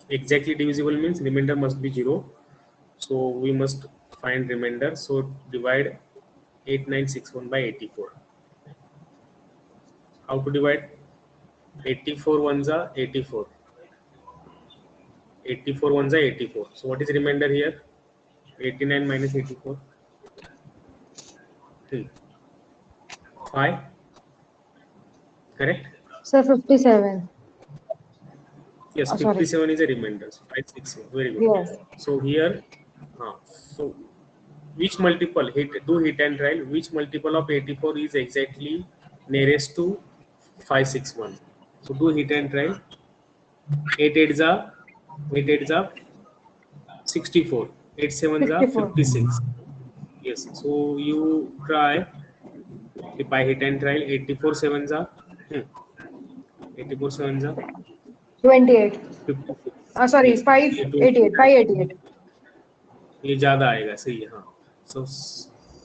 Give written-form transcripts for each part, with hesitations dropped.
exactly divisible means remainder must be 0. So we must find remainder. So divide 8961 by 84. How to divide? 84 ones are 84. 84 ones are 84. So what is remainder here? 89 minus 84. 5. Correct? Sir, 57. Yes, Oh, sorry. 57 is a remainder. So 5, 6. Very good. Yes. So here, so which multiple, hit and trial, which multiple of 84 is exactly nearest to 561? So do hit and trial. 8 8s are 64. 8 7s are 64. 56. Yes. So you try by hit and trial. 84 7s are 84 7s are 28. 56. Sorry, Yes. ये 588. 588. ये ज्यादा आएगा, सही है। हाँ, सो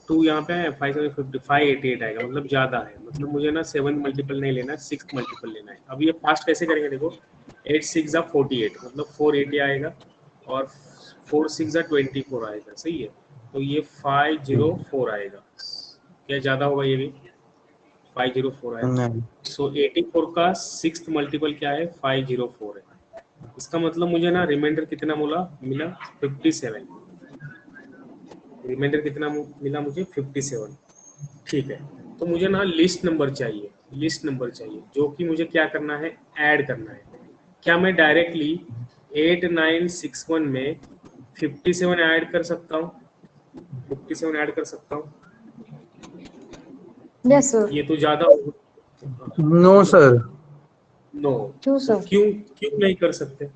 2 यहाँ पे है, 5 50 588 आएगा, मतलब ज्यादा है। मतलब मुझे ना 7 मल्टीपल नहीं लेना, 6 मल्टीपल लेना है। अब ये फास्ट कैसे करेंगे? देखो 8 6 48, मतलब 480 आएगा, और 4 6 24 आएगा, सही है। तो ये 504 आएगा। क्या ज्यादा होगा? ये भी 504 आएगा। सो 84 का 6th मल्टीपल क्या है? 504 है। इसका मतलब मुझे ना रिमाइंडर कितना मिला 57। रिमाइंडर कितना मिला मुझे? 57। ठीक है, तो मुझे ना लिस्ट नंबर चाहिए, जो कि मुझे क्या करना है? ऐड करना है। क्या मैं डायरेक्टली 8961 में 57 ऐड कर सकता हूँ? 57 ऐड कर सकता हूँ? Yes, sir. ये तो ज्यादा नो सर। नो। क्यों तो सर? क्यों नहीं कर सकते?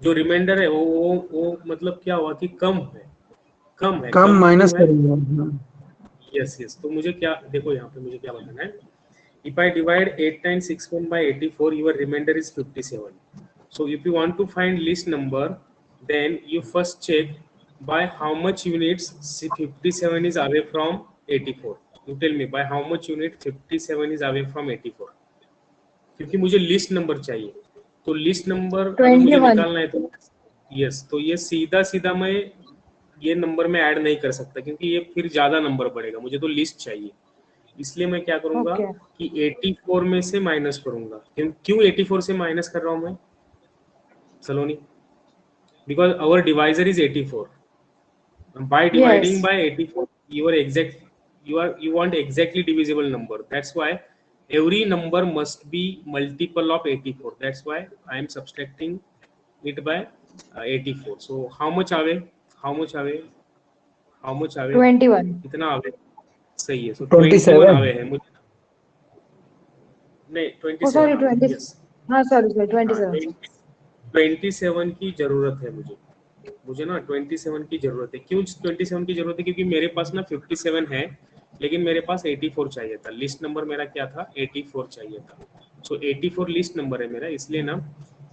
जो रिमाइंडर है वो मतलब क्या हुआ कि कम है। कम माइनस क्यों है? करेंगे। यस। तो मुझे क्या, देखो यहाँ पे मुझे क्या बताना है। If I divide 8961 by 84, your remainder is 57. So if you want to find least number, then you first check by how much units 57 is away from 84. You tell me by how much unit 57 is away from 84. क्योंकि मुझे list number चाहिए, तो list number अगर मुझे 21. निकालना है तो yes, तो ये सीधा मैं ये नंबर में ऐड नहीं कर सकता, क्योंकि ये फिर ज्यादा नंबर बढ़ेगा। मुझे तो लिस्ट चाहिए, इसलिए मैं क्या करूंगा Okay. कि 84 में से माइनस करूंगा। क्यों 84 से माइनस कर रहा हूं मैं Saloni? Because our divisor is 84. by dividing Yes. by 84, you want exactly divisible number. That's why every number must be multiple of 84. That's why I am subtracting it by 84. So how much away 21. कितना आवे? सही है। So 21 27। आवे है मुझे, नहीं Oh, 27 sorry, आवे। 20. Yes, हाँ, sorry, हाँ 27. 27 की जरूरत है मुझे ना 27 की जरूरत है। क्यों 27 की जरूरत है? क्योंकि मेरे पास ना 57 है, लेकिन मेरे पास 84 चाहिए था। लिस्ट नंबर मेरा क्या था? 84 चाहिए था। सो 84 लिस्ट नंबर है मेरा, इसलिए ना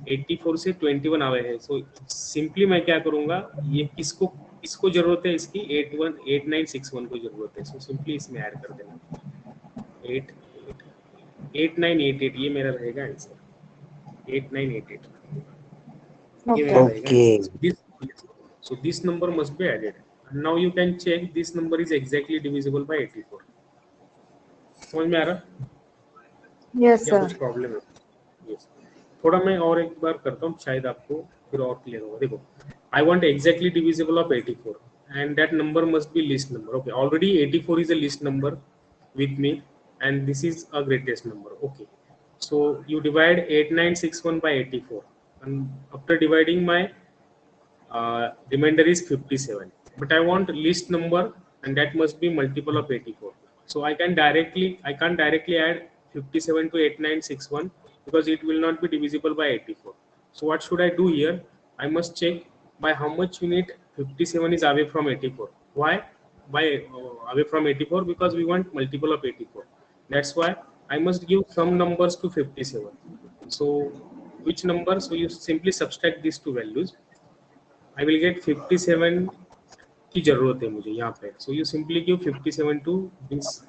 84 से 21 आवे है। सो सिंपली मैं क्या करूंगा, ये किसको जरूरत है? इसकी 8961 को जरूरत है। सो सिंपली इसमें ऐड कर देना 8988, ये मेरा रहेगा आंसर। 8988 ये मेरा Okay. रहेगा answer. So this number must be added. And now you can check this number is exactly divisible by 84. समझ में आ रहा Yes, या sir. कुछ प्रॉब्लम है? Yes. थोड़ा मैं और एक बार करता हूँ, शायद आपको फिर और क्लियर होगा। देखो, I want exactly divisible of 84 and that number must be least number. Okay, already 84 is a least number with me and this is a greatest number. Okay, so you divide 8961 by 84 and after dividing my remainder is 57, but I want least number and that must be multiple of 84. So I can't directly add 57 to 8961 because it will not be divisible by 84. So what should I do here? I must check by how much unit 57 is away from 84. Why? By away from 84 because we want multiple of 84. That's why I must give some numbers to 57. So which number? So you simply subtract these two values. I will get 57 की जरूरत है मुझे यहाँ पे. So you simply give 57 to this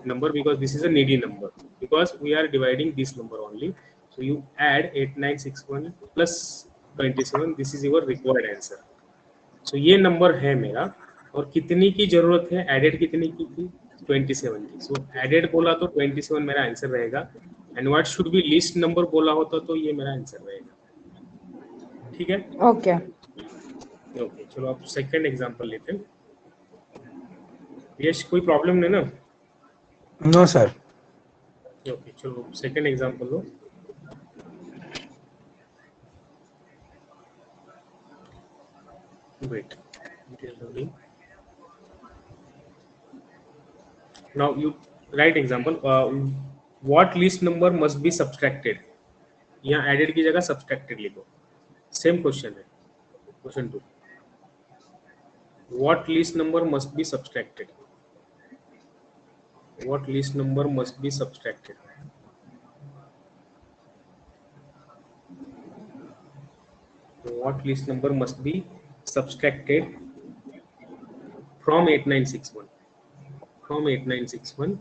number because this is a needy number, because we are dividing this number only. So you add 8961 plus 27. This is your required answer. So ये number है मेरा, और कितनी की जरूरत है, added कितनी की थी, 27 की. सो एडेड बोला तो 27 मेरा आंसर रहेगा, and what should be list number बोला होता तो ये मेरा आंसर रहेगा. ठीक है, ओके. ओके. चलो आप सेकंड एग्जांपल लेते हैं. यश कोई प्रॉब्लम नहीं ना? No, sir. ओके, चलो second example low. Wait, it is loading. Now you write example. What list number must be subtracted? यहाँ added की जगह subtracted लिखो. Same question है. Question 2. What list number must be subtracted? What list number must be subtracted? What list number must be subtracted from 8961? From 8961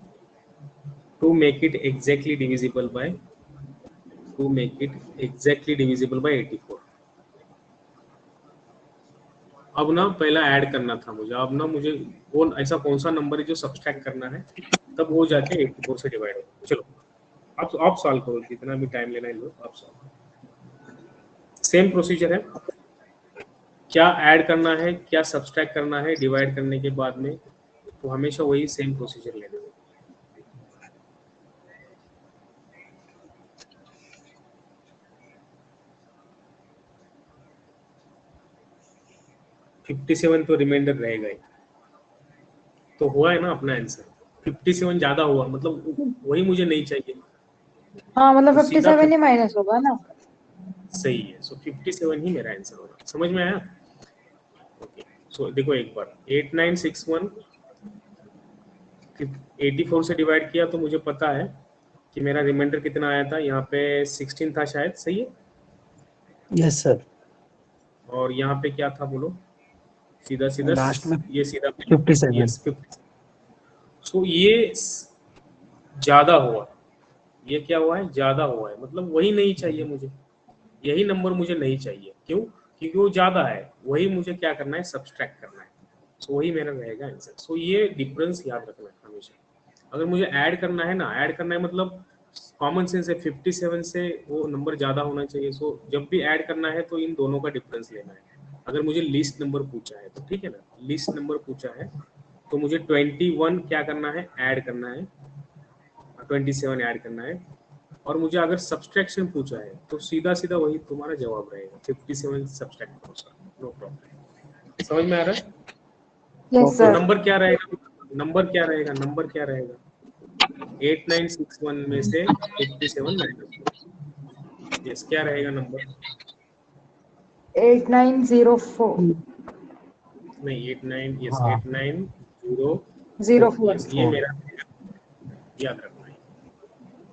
to make it exactly divisible by 84. अब ना पहला add करना था मुझे. अब ना मुझे वो ऐसा कौन सा नंबर है जो सब्सट्रैक्ट करना है, तब हो जाके 84 से डिवाइड हो. चलो आप सॉल्व करो, जितना भी टाइम लेना है लो, आप सॉल्व. सेम प्रोसीजर है. क्या ऐड करना है, क्या सब्सट्रैक्ट करना है डिवाइड करने के बाद में, तो हमेशा वही सेम प्रोसीजर लेना है. $57 तो रिमाइंडर रहेगा ही. तो हुआ है ना अपना आंसर. 57 ज्यादा हुआ, मतलब वही मुझे नहीं चाहिए. हाँ मतलब तो सीधा 57 ही माइनस होगा ना. सही है. सो 57 ही मेरा आंसर होगा. समझ में आया? ओके. सो देखो एक बार 8961 84 से डिवाइड किया तो मुझे पता है कि मेरा रिमाइंडर कितना आया था. यहाँ पे 16 था शायद. सही है. Yes, sir. और यहाँ पे क्या था बोलो, सीधा सीधा Last में ये सीधा 57. यस 50. सो ये ज्यादा हुआ. ये क्या हुआ है, ज्यादा हुआ है, मतलब वही नहीं चाहिए मुझे. यही नंबर मुझे नहीं चाहिए. क्यों? क्योंकि वो ज्यादा है. वही मुझे क्या करना है, सब्सट्रैक्ट करना है. सो वही मेरा रहेगा आंसर. सो ये डिफरेंस याद रखना है हमेशा. अगर मुझे ऐड करना है ना, ऐड करना है मतलब कॉमन सेंस है, 57 से वो नंबर ज्यादा होना चाहिए. सो जब भी ऐड करना है तो इन दोनों का डिफरेंस लेना है. अगर मुझे लिस्ट नंबर पूछा है तो ठीक है ना, लिस्ट नंबर पूछा है तो मुझे 21 क्या करना है, ऐड करना है, 27 ऐड करना है. और मुझे अगर सब्सट्रैक्शन पूछा है तो सीधा सीधा वही तुम्हारा जवाब रहेगा, 57 सब्सट्रैक्ट करो सर, नो प्रॉब्लम. समझ में आ रहा है? यस तो सर. नंबर क्या रहेगा, नंबर क्या रहेगा, नंबर क्या रहेगा, 8961 में से 57 माइनस. यस, क्या रहेगा नंबर? 8904. नहीं 89, यस हाँ. 8904. 04. यस, ये मेरा याद रखना है,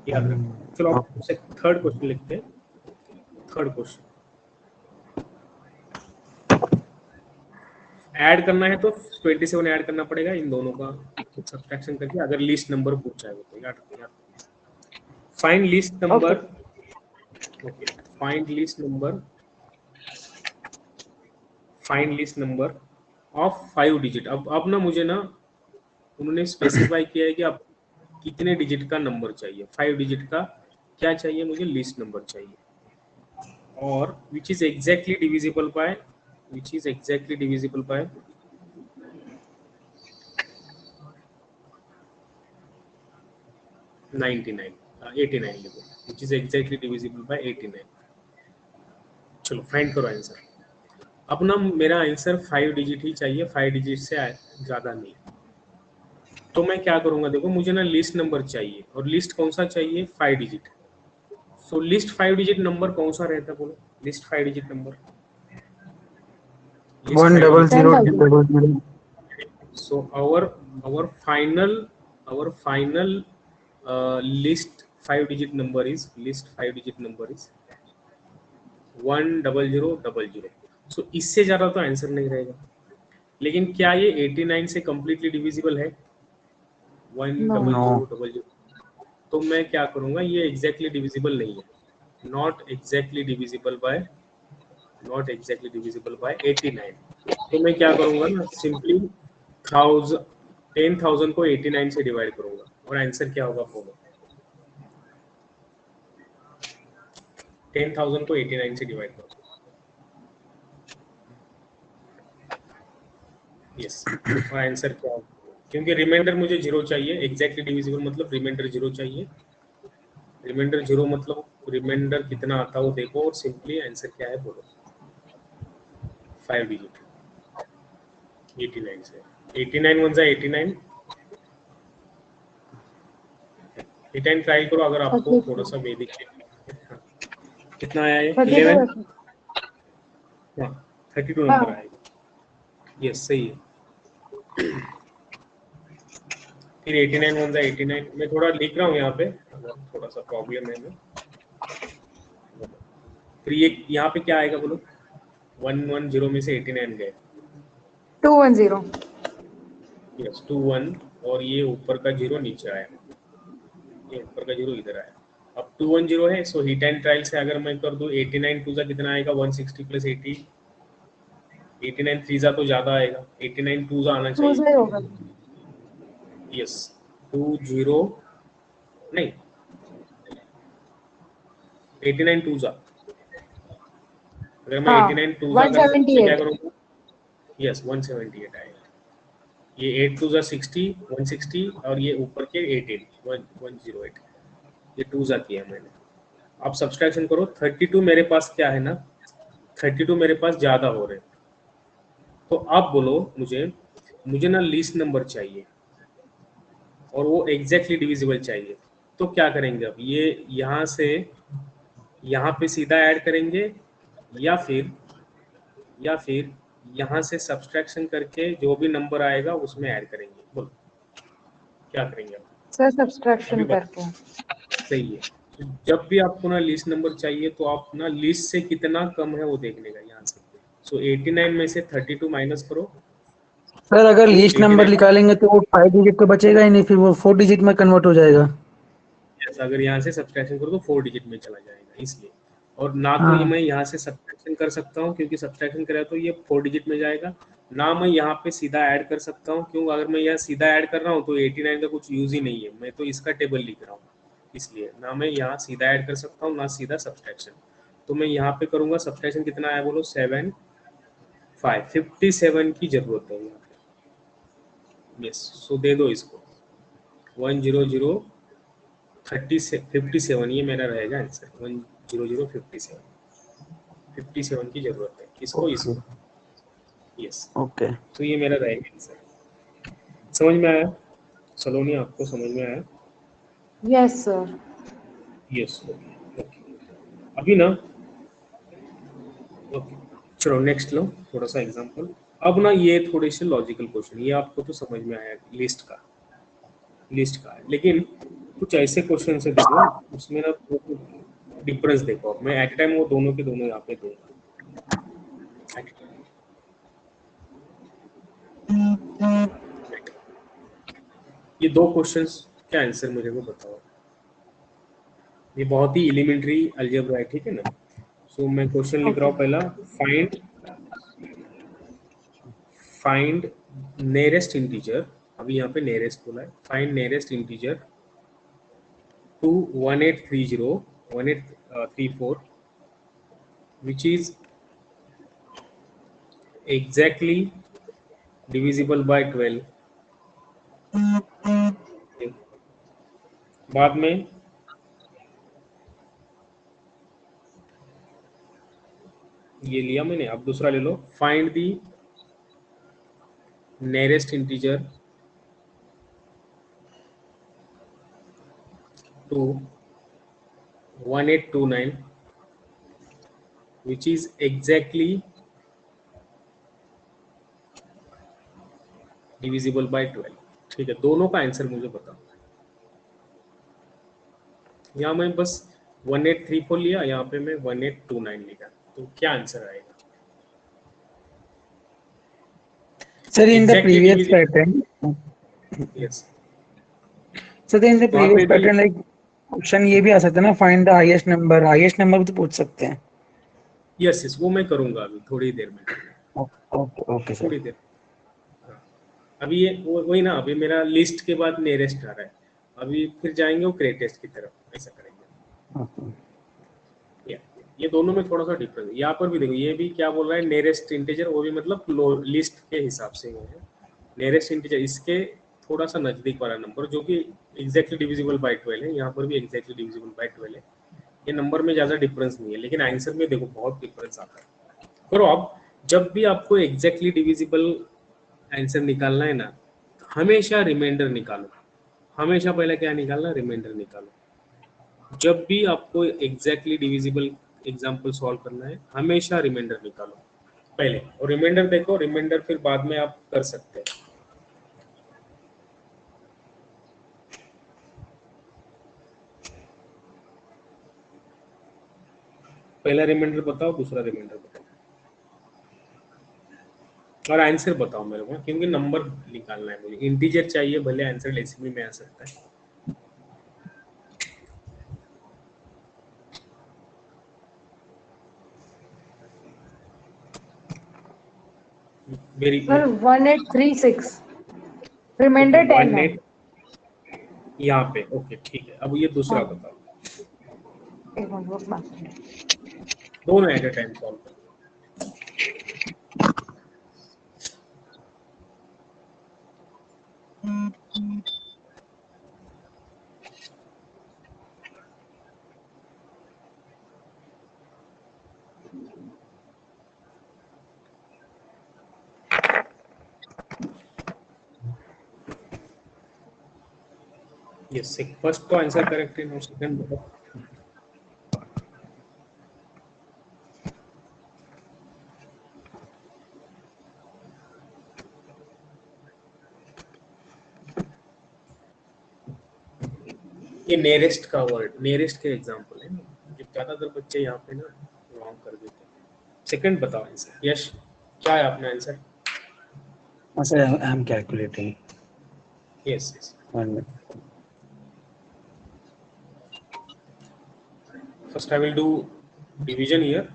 याद रखना. चलो आप थर्ड क्वेश्चन लिखते हैं. थर्ड क्वेश्चन ऐड करना है तो 27 ऐड करना पड़ेगा इन दोनों का सब्ट्रैक्शन करके, अगर लिस्ट नंबर पूछा है तो याद रखना. Find list number. Okay, find list number. Find list number of 5 digit. अब ना मुझे ना उन्होंने स्पेसिफाई किया है कि आप कितने डिजिट का नंबर चाहिए. 5 डिजिट का क्या चाहिए मुझे, लिस्ट नंबर चाहिए. और which is exactly divisible by, which is exactly divisible by 89 लिखो, which is exactly divisible by 89. चलो फाइंड करो आंसर. अब ना मेरा आंसर 5 डिजिट ही चाहिए, 5 डिजिट से ज्यादा नहीं. तो मैं क्या करूंगा, देखो मुझे ना लिस्ट नंबर चाहिए, और लिस्ट कौन सा चाहिए, 5 डिजिट. सो लिस्ट 5 डिजिट नंबर कौन सा रहता है बोलो, list 5 digit number. 10000. So our final list 5 digit number is 10000. So इससे ज्यादा तो आंसर नहीं रहेगा. लेकिन क्या ये 89 से completely divisible है, 10000? तो मैं क्या करूंगा, ये exactly divisible नहीं है. Not exactly divisible by 89। तो मैं क्या करूंगा ना, सिंपली 10,000 को 89 से डिवाइड करूंगा और आंसर क्या होगा बोलो। 10,000 को 89 से डिवाइड करो। यस, और आंसर क्या होगा, क्योंकि रिमाइंडर मुझे 0 चाहिए। एग्जैक्टली डिविजिबल मतलब रिमाइंडर 0 चाहिए। रिमाइंडर 0 मतलब रिमाइंडर कितना आता है वो देखो, और सिंपली आंसर क्या है बोलो। 5 डिजिट 89 से 89 वन जा 89। 89 ट्राई करो अगर आपको थोड़ा सा बेसिक कितना आया है 11। हाँ 32 नंबर आएगा। यस सही है। फिर 89 वन जा 89। मैं थोड़ा लिख रहा हूँ यहाँ पे, थोड़ा सा प्रॉब्लम है मैं। फिर ये यहाँ पे क्या आएगा बोलो। 110 में से 89 गए। 210। यस 21, और ये ऊपर का 0 नीचे आया, ये ऊपर का 0 इधर आया। अब 210 है, सो हिट एंड ट्रायल से अगर मैं कर दूं 89 टू जा कितना आएगा 160 प्लस 80। 89 थ्री जा तो ज्यादा आएगा, 89 टू जा आना 2 चाहिए। से होगा। यस 20 नहीं 89 टू जा, अगर मैं 89 टू जा कर क्या 178। करूंगा। यस 178 आएगा। ये 8 टू जा 60 160, और ये ऊपर के 18 108। ये टू जा किया मैंने। आप सब्सट्रैक्शन करो। 32 मेरे पास क्या है ना, 32 मेरे पास ज्यादा हो रहे हैं। तो आप बोलो मुझे ना लीस्ट नंबर चाहिए और वो एग्जैक्टली डिविजिबल चाहिए। तो क्या करेंगे, अब ये यहाँ से यहाँ पे सीधा ऐड करेंगे, या फिर यहाँ से सब्सट्रैक्शन करके जो भी नंबर आएगा उसमें ऐड करेंगे। बोलो क्या करेंगे आप। सर सब्सट्रैक्शन अभी करके। सही है। तो जब भी आपको ना लिस्ट नंबर चाहिए तो आप ना लिस्ट से कितना कम है वो देखने का यहाँ से। सो 89 में से 32 माइनस करो। सर अगर लीस्ट नंबर 89 निकालेंगे तो वो 5 डिजिट तो बचेगा ही नहीं, फिर वो 4 डिजिट में कन्वर्ट हो जाएगा। अगर यहाँ से सब्सट्रैक्शन करो तो 4 डिजिट में चला जाएगा, इसलिए। और ना तो ये हाँ मैं यहाँ से सब्सट्रैक्शन कर सकता हूँ क्योंकि सब्सट्रैक्शन करा तो ये 4 डिजिट में जाएगा। ना मैं यहाँ पे सीधा ऐड कर सकता हूँ, क्यों, अगर मैं यहाँ सीधा ऐड कर रहा हूँ तो 89 का कुछ यूज ही नहीं है, मैं तो इसका टेबल लिख रहा हूँ। इसलिए ना मैं यहाँ सीधा ऐड कर सकता हूँ ना सीधा सब्सट्रैक्शन। तो मैं यहाँ पे करूंगा सब्सट्रैक्शन। कितना आया बोलो 57 की जरूरत है यहाँ पे। यस सो दे दो इसको 100 57 ये मेरा रहेगा आंसर। 10057 की जरूरत है, इसको ओके इसको। Yes okay. तो ये मेरा रहेगा आंसर। समझ में आया सलोनी, आपको समझ में आया। Yes sir. Yes okay. अभी ना ओके चलो नेक्स्ट लो थोड़ा सा एग्जांपल। अब ना ये थोड़े से लॉजिकल क्वेश्चन, ये आपको तो समझ में आया लिस्ट का है, लेकिन कुछ ऐसे क्वेश्चन से देखो उसमें ना डिफरेंस देखो। मैं एट टाइम वो दोनों के दोनों यहाँ पे दूंगा। ये दो क्वेश्चंस क्या आंसर मुझे को बताओ। ये बहुत ही एलिमेंट्री अलजेब्रा है, ठीक है ना। सो मैं क्वेश्चन लिख रहा हूँ पहला। Find nearest integer. अभी यहाँ पे नियरेस्ट बोला है। Find nearest integer to 1834 which is exactly divisible by 12। बाद में ये लिया मैंने, अब दूसरा ले लो। Find the nearest integer to 1829 which is exactly divisible by 12। ठीक है, दोनों का आंसर मुझे बताओ। यहाँ मैं बस 1834 लिया, यहाँ पे मैं 1829 लिखा, तो क्या आंसर आएगा। Sir, in the Exactly previous divisible। pattern, Yes, so in the वहाँ पे previous भी pattern, like ऑप्शन ये भी आ सकता है ना, फाइंड द हाईएस्ट नंबर भी तो पूछ सकते हैं। यस यस, वो मैं करूंगा अभी थोड़ी देर में, ओके ओके सर। थोड़ी देर। हाँ, अभी ये वही ना, अभी मेरा लिस्ट के बाद नियरेस्ट आ रहा है, अभी फिर जाएंगे वो ग्रेटेस्ट की तरफ, ऐसा करेंगे। या, ये दोनों में थोड़ा सा डिफरेंस है। यहाँ पर भी देखो, ये भी क्या बोल रहा है, नियरेस्ट इंटीजर, वो भी मतलब लिस्ट के हिसाब से है। नियरेस्ट इंटीजर इसके थोड़ा सा नजदीक वाला नंबर जो कि एग्जैक्टली डिविजिबल बाय 12 है, यहाँ पर भी एग्जैक्टली डिविजिबल बाय 12 है। ये नंबर में ज्यादा डिफरेंस नहीं है, लेकिन आंसर में देखो बहुत डिफरेंस आता है। करो आप, जब भी आपको एग्जैक्टली डिविजिबल आंसर निकालना है ना, हमेशा रिमाइंडर निकालो। हमेशा पहले क्या निकालना, रिमाइंडर निकालो। जब भी आपको एग्जैक्टली डिविजिबल एग्जाम्पल सॉल्व करना है, हमेशा रिमाइंडर निकालो पहले, और रिमाइंडर देखो, रिमाइंडर फिर बाद में आप कर सकते हैं। पहला रिमाइंडर बताओ, दूसरा रिमाइंडर बताओ, और आंसर बताओ मेरे को, क्योंकि नंबर निकालना है मुझे। इंटीजर चाहिए, भले आंसर डेसिमल में आ सकता है। वेरी सर 1836 रिमाइंडर 10 है। 18 यहाँ पे, ओके ठीक है। अब ये दूसरा हाँ। बताओ, एक मिनट रुकना। दोनों एट अ टाइम सॉल्व करो। यस, फर्स्ट तो आंसर करेक्ट है, और सेकंड बताओ। ये नियरेस्ट का वर्ड, नियरेस्ट के एग्जांपल है ना, जो ज्यादातर बच्चे यहाँ पे ना रॉन्ग कर देते हैं। सेकंड बताओ आंसर। यश, क्या है अपना answer? Sir I am calculating. Yes yes, 1 minute. first I will do division here.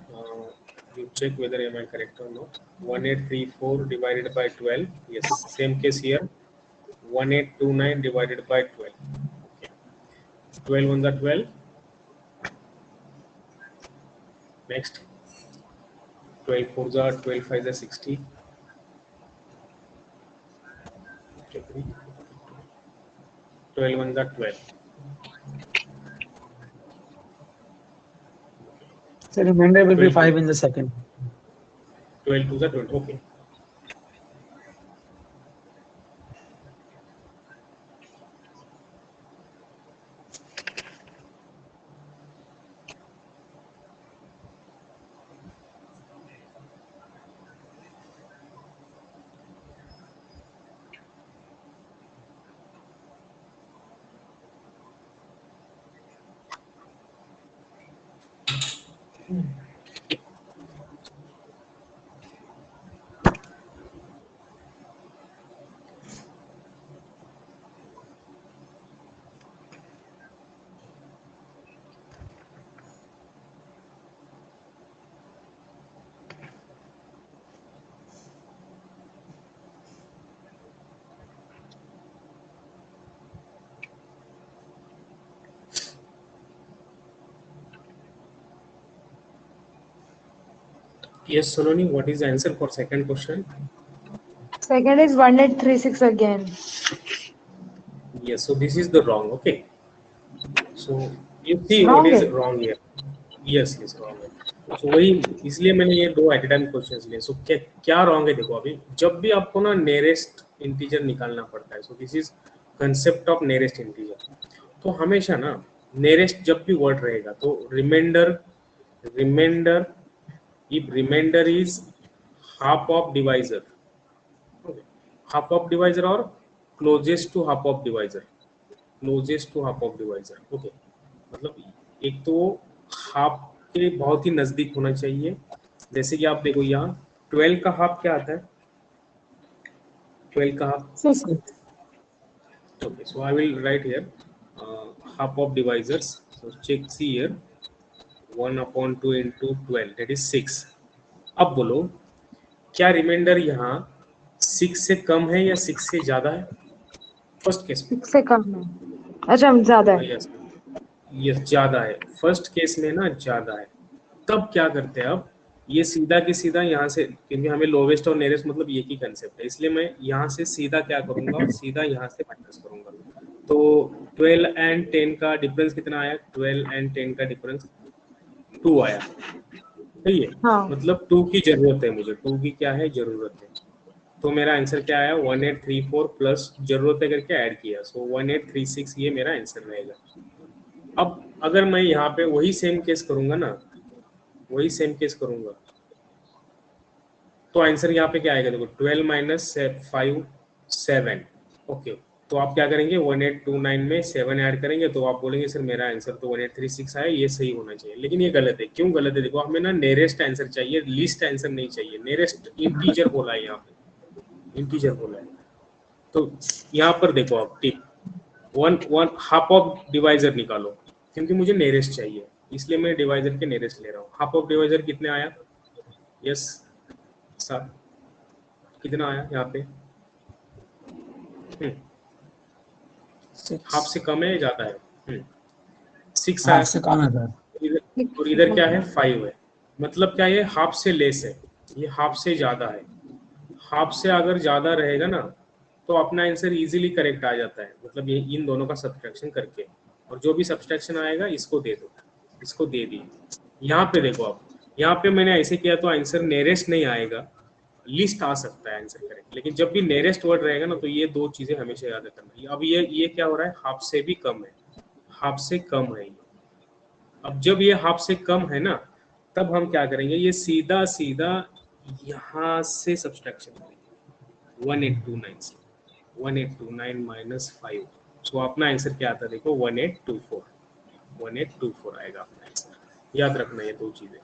You check whether am I correct or not. 1834 divided by 12. Yes, same case here. 1829 divided by 12. Okay. 12 on the 12. Next. 12 4 are 12 5 are 60. Okay. 12 on the 12. Sir, remainder will be 12 5 in the second. 12 to the 12. Okay. Yes, Sononi, what is the answer for second question? Second is 1836 again. Yes, so this is the wrong. Okay. So you see what Wrong is है? wrong here. Yes, yes, wrong है. So वही, इसलिए मैंने ये दो at time questions लिए। सो क्या क्या रॉन्ग है देखो, अभी जब भी आपको ना नियरेस्ट इंटीजर निकालना पड़ता है, so this is concept of nearest integer. तो हमेशा ना नियरेस्ट जब भी वर्ड रहेगा तो remainder, remainder, if remainder is half of divisor, okay, half of divisor or closest to half of divisor, closest to half of divisor, okay, मतलब एक तो हाफ के बहुत ही नजदीक होना चाहिए। जैसे कि आप देखो यहाँ 12 का हाफ क्या आता है, 12 का half, 6. okay, so I will write here half of divisors. So check see here 1/2 into 12 that is 6. अब बोलो क्या रिमाइंडर यहाँ 6 से कम है या 6 से ज्यादा है फर्स्ट केस में? 6 से कम है। अच्छा ज्यादा है। यस यस ज्यादा है फर्स्ट केस में ना, ज्यादा है। तब क्या करते हैं अब ये सीधा की सीधा यहाँ से, क्योंकि हमें लोवेस्ट और नियरेस्ट मतलब एक ही कंसेप्ट है, इसलिए मैं यहाँ से सीधा क्या करूंगा, सीधा यहाँ से माइनस करूंगा। तो 12 एंड 10 का डिफरेंस कितना आया? 12 एंड 10 का डिफरेंस 2 आया, सही है। हाँ। मतलब 2 की जरूरत है मुझे, 2 की क्या है जरूरत है। तो मेरा आंसर क्या आया 1834 प्लस जरूरत है करके ऐड किया, सो 1836 ये मेरा आंसर रहेगा। अब अगर मैं यहाँ पे वही सेम केस करूंगा ना, वही सेम केस करूंगा तो आंसर यहाँ पे क्या आएगा? देखो 12 माइनस 5 7। ओके, तो आप क्या करेंगे 1829 में 7 ऐड करेंगे तो आप बोलेंगे सर मेरा आंसर तो 1836 आया, ये सही होना चाहिए। लेकिन ये गलत है। क्यों गलत है? देखो हमें ना नियरेस्ट आंसर चाहिए, लीस्ट आंसर नहीं चाहिए। नियरेस्ट इंटीजर बोला है यहाँ पे, इंटीजर बोला है। तो यहाँ पर देखो आप tip one half of divisor निकालो, क्योंकि मुझे नियरेस्ट चाहिए इसलिए मैं डिवाइजर के नियरेस्ट ले रहा हूँ। हाफ ऑफ डिवाइजर कितने आया? यस सर कितना आया यहाँ पे? हाफ से कम है या ज्यादा है? 6 आया। हाफ से कम है सर। और इधर क्या है 5 है, मतलब क्या ये हाफ से लेस है, ये हाफ से ज्यादा है। हाफ से अगर ज्यादा रहेगा ना तो अपना आंसर इजीली करेक्ट आ जाता है, मतलब ये इन दोनों का सब्ट्रैक्शन करके, और जो भी सब्ट्रैक्शन आएगा इसको दे दो, इसको दे दी। यहाँ पे देखो आप, यहाँ पे मैंने ऐसे किया तो आंसर नियरेस्ट नहीं आएगा, लिस्ट आ सकता है आंसर करेक्ट। लेकिन जब भी नियरेस्ट वर्ड रहेगा ना तो ये दो चीजें हमेशा याद रखना। अब ये क्या हो रहा है? हाफ से भी कम है, हाफ से कम है ये। अब जब ये हाफ से कम है ना तब हम क्या करेंगे, ये सीधा सीधा यहाँ से सब्सट्रैक्शन करेंगे 1829 से। 1829 माइनस 5, सो अपना आंसर क्या आता है देखो 1824। 1824 आएगा अपना आंसर। याद रखना ये दो चीजें।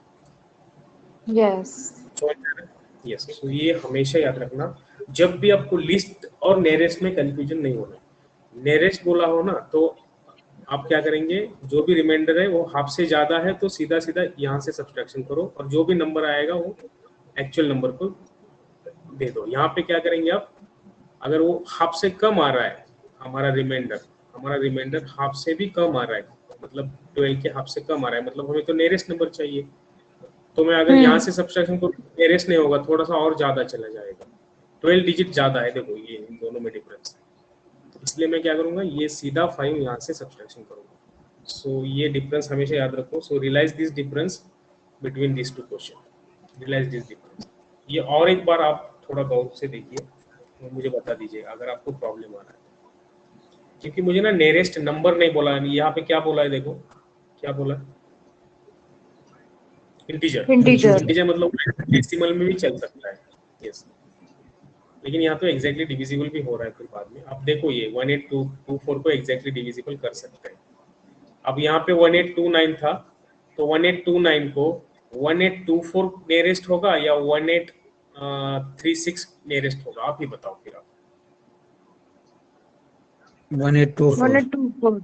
यस। यस, तो ये हमेशा याद रखना जब भी आपको लिस्ट और नियरेस्ट में कंफ्यूजन नहीं होना। नियरेस्ट बोला हो ना तो आप क्या करेंगे, जो भी रिमाइंडर है वो हाफ से ज्यादा है तो सीधा सीधा यहाँ से सब्सट्रैक्शन करो, और जो भी नंबर आएगा वो एक्चुअल नंबर को दे दो। यहाँ पे क्या करेंगे आप, अगर वो हाफ से कम आ रहा है हमारा रिमाइंडर हाफ से भी कम आ रहा है, मतलब 12 के हाफ से कम आ रहा है, मतलब हमें तो नियरेस्ट नंबर चाहिए। तो मैं अगर यहाँ से सब्सट्रैक्शन करूँ नियरेस्ट नहीं होगा, थोड़ा सा और ज्यादा चला जाएगा। 12 डिजिट ज्यादा है, देखो ये इन दोनों में डिफरेंस है। इसलिए मैं क्या करूंगा, ये सीधा 5 यहाँ से सब्सट्रैक्शन करूंगा। सो ये डिफरेंस हमेशा याद रखो। So realize this difference between this two question, realize this difference. ये और एक बार आप थोड़ा गौर से देखिए और मुझे बता दीजिए अगर आपको प्रॉब्लम आ रहा है, क्योंकि मुझे ना नियरेस्ट नंबर नहीं बोला है। यहाँ पे क्या बोला है देखो, क्या बोला? इंटीजर। इंटीजर मतलब डेसिमल में भी चल सकता है। यस, लेकिन यहाँ तो एग्जैक्टली डिविजिबल भी हो रहा है फिर बाद में। अब देखो ये 1824 को एग्जैक्टली डिविजिबल कर सकते हैं। अब यहाँ पे 1829 था तो 1829 को 1824 नियरेस्ट होगा या 1836 नियरेस्ट होगा? आप ही बताओ फिर आप। 1824।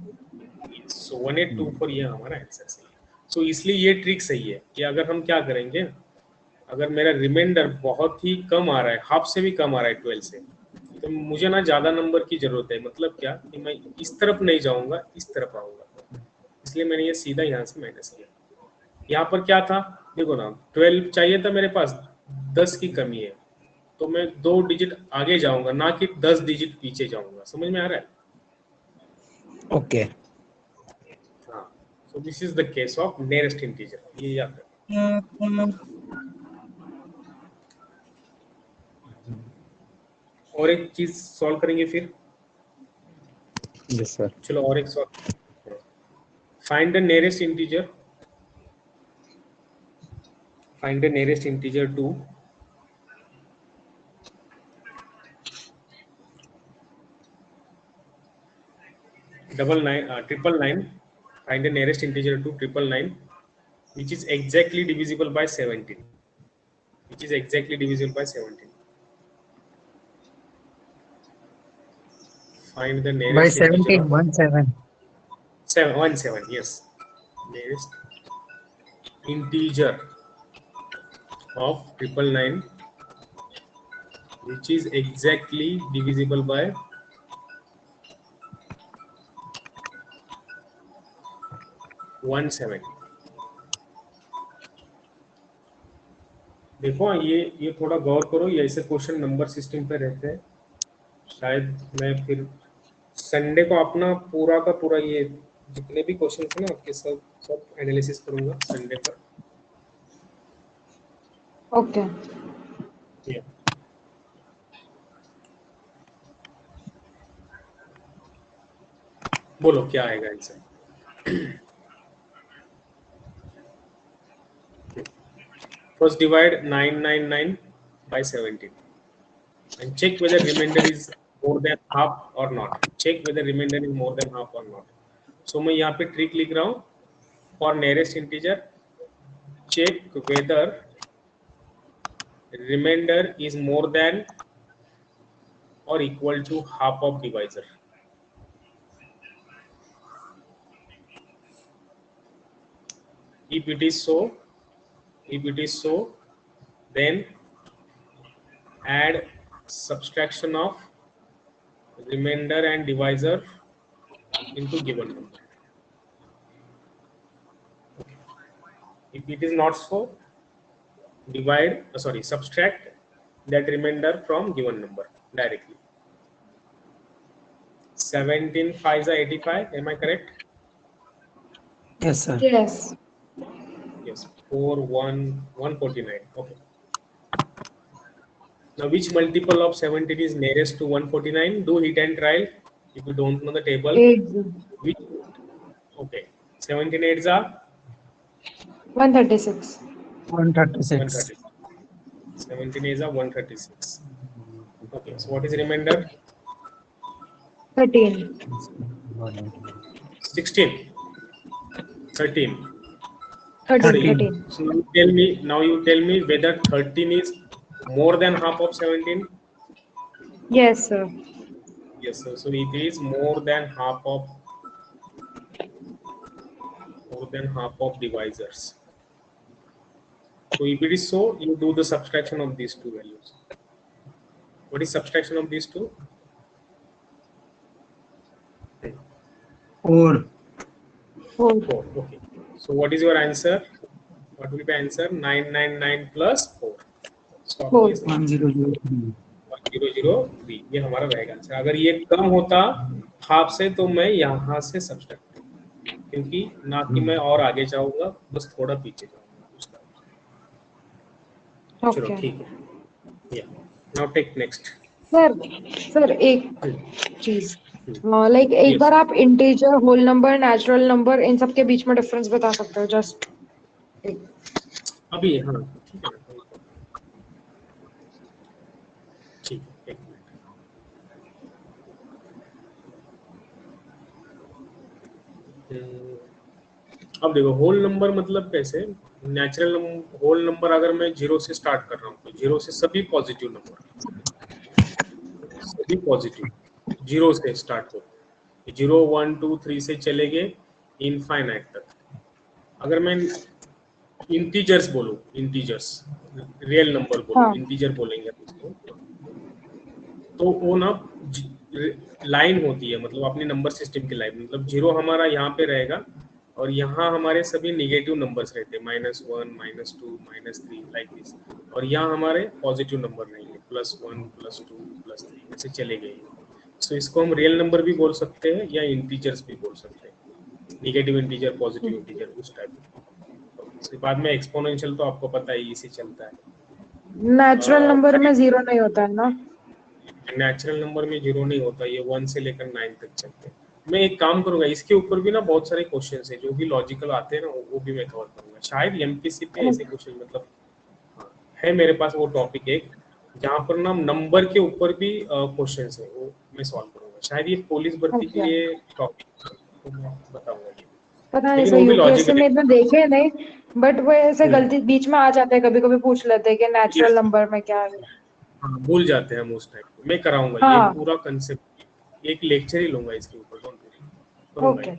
सो 1824 ये हमारा आंसर सही है। सो इसलिए ये ट्रिक सही है कि अगर हम क्या करेंगे, अगर मेरा रिमाइंडर बहुत ही कम आ रहा है, हाफ से भी कम आ रहा है 12 से, तो मुझे ना ज्यादा नंबर की जरूरत है। मतलब क्या कि मैं इस तरफ नहीं जाऊंगा, इस तरफ आऊंगा, इसलिए मैंने ये सीधा यहाँ से माइनस किया। यहाँ पर क्या था देखो ना, 12 चाहिए था मेरे पास, 10 की कमी है, तो मैं 2 डिजिट आगे जाऊंगा ना कि 10 डिजिट पीछे जाऊंगा। समझ में आ रहा है? ओके। हाँ, सो this is the case of nearest integer, ये याद रखना। और एक चीज सॉल्व करेंगे फिर। Yes sir. चलो और एक solve. Find the nearest integer, find the nearest integer 2 triple nine. Find the nearest integer to 999 which is exactly divisible by 17, which is exactly divisible by 17. Find the By nearest integer 17, of 17. 17 yes, nearest integer of 999 which is exactly divisible by 17। देखो ये थोड़ा गौर करो, ये ऐसे question number system पे रहते हैं। शायद मैं फिर संडे को अपना पूरा का पूरा ये जितने भी क्वेश्चन थे ना आपके सब एनालिसिस करूंगा संडे पर। ओके। Yeah. बोलो क्या आएगा answer. First divide 999 by 17 and check whether remainder is more than half or not. Check whether remainder is more than half or not. So मैं यहाँ पे ट्रिक लिख रहा हूँ for nearest integer check whether remainder is more than or equal to half of divisor. If it is so, then add subtraction of remainder and divisor into given number. If it is not so, subtract that remainder from given number directly. 17 5s are 85. Am I correct? Yes, sir. Yes. Yes. 4 1 149. Okay. Now, which multiple of 17 is nearest to 149? Do hit and trial. If you don't know the table, 8. which okay, 17 8s are 136. 136. 17 8s are 136. Okay. So what is remainder? 13. 16. 13. 13. So now you tell me whether 13 is more than half of 17. Yes, sir. Yes, sir. So it is more than half of divisors. So if it is so, you do the subtraction of these two values. What is subtraction of these two? 4. 4. 4. Okay. So what is your answer? What will be answer? 999 plus 4. So 1003. 1003 ये हमारा रहेगा answer. अगर ये कम होता half से तो मैं यहाँ से सब्सट्रैक्ट, क्योंकि ना कि मैं और आगे जाऊंगा, बस थोड़ा पीछे जाऊंगा। चलो Okay. ठीक है। या नाउ टेक नेक्स्ट। सर एक चीज लाइक एक Yes. बार आप integer, whole number, natural number इन सब के बीच में डिफरेंस बता सकते हो? जस्ट अभी हाँ ठीक है, ठीक है, एक मिनट। अब देखो होल नंबर मतलब कैसे, नेचुरल होल नंबर अगर मैं 0 से स्टार्ट कर रहा हूँ तो 0 से सभी पॉजिटिव नंबर, सभी पॉजिटिव 0 से स्टार्ट हो, 0 1 2 3 से चले गए इनफाइनाइट तक। अगर मैं इंटीजर्स बोलूं, इंटीजर्स रियल नंबर बोलूं, हाँ. इंटीजर बोलेंगे उसको, तो वो ना लाइन होती है, मतलब अपने नंबर सिस्टम की लाइन, मतलब 0 हमारा यहाँ पे रहेगा और यहाँ हमारे सभी नेगेटिव नंबर्स रहते हैं, -1 -2 -3 लाइक दिस, और यहाँ हमारे पॉजिटिव नंबर रहेंगे, +1 +2 +3 ऐसे चले गए। सो इसको हम रियल नंबर भी बोल सकते हैं या इंटीजर्स भी बोल सकते हैं, नेगेटिव इंटीजर, पॉजिटिव इंटीजर, उस टाइप। उसके बाद में एक्सपोनेंशियल तो आपको पता है इसी चलता है। नेचुरल नंबर में 0 नहीं होता है ना? नेचुरल नंबर में 0 नहीं होता, ये 1 से लेकर 9 तक चलते हैं। मैं एक काम करूंगा, इसके ऊपर भी ना बहुत सारे क्वेश्चंस हैं जो भी लॉजिकल आते हैं ना, वो भी मैं कवर करूंगा। शायद एमपीसी पे ऐसे क्वेश्चन मतलब है मेरे पास वो टॉपिक एक, जहाँ पर ना नंबर के ऊपर भी क्वेश्चंस है, वो मैं सॉल्व करूंगा। शायद ये पुलिस भर्ती के लिए टॉपिक तो मैं बताऊंगा ये। पता नहीं लेकिन सर, वो भी यूपीएससी लॉजिकल में इतना देखे नहीं, बट वो ऐसे गलती बीच में आ जाते हैं, कभी कभी पूछ लेते हैं कि नेचुरल नंबर में क्या है। हाँ, भूल जाते हैं हम उस टाइप को। मैं कराऊंगा हाँ. ये पूरा कंसेप्ट, एक लेक्चर ही लूंगा इसके ऊपर, ओके।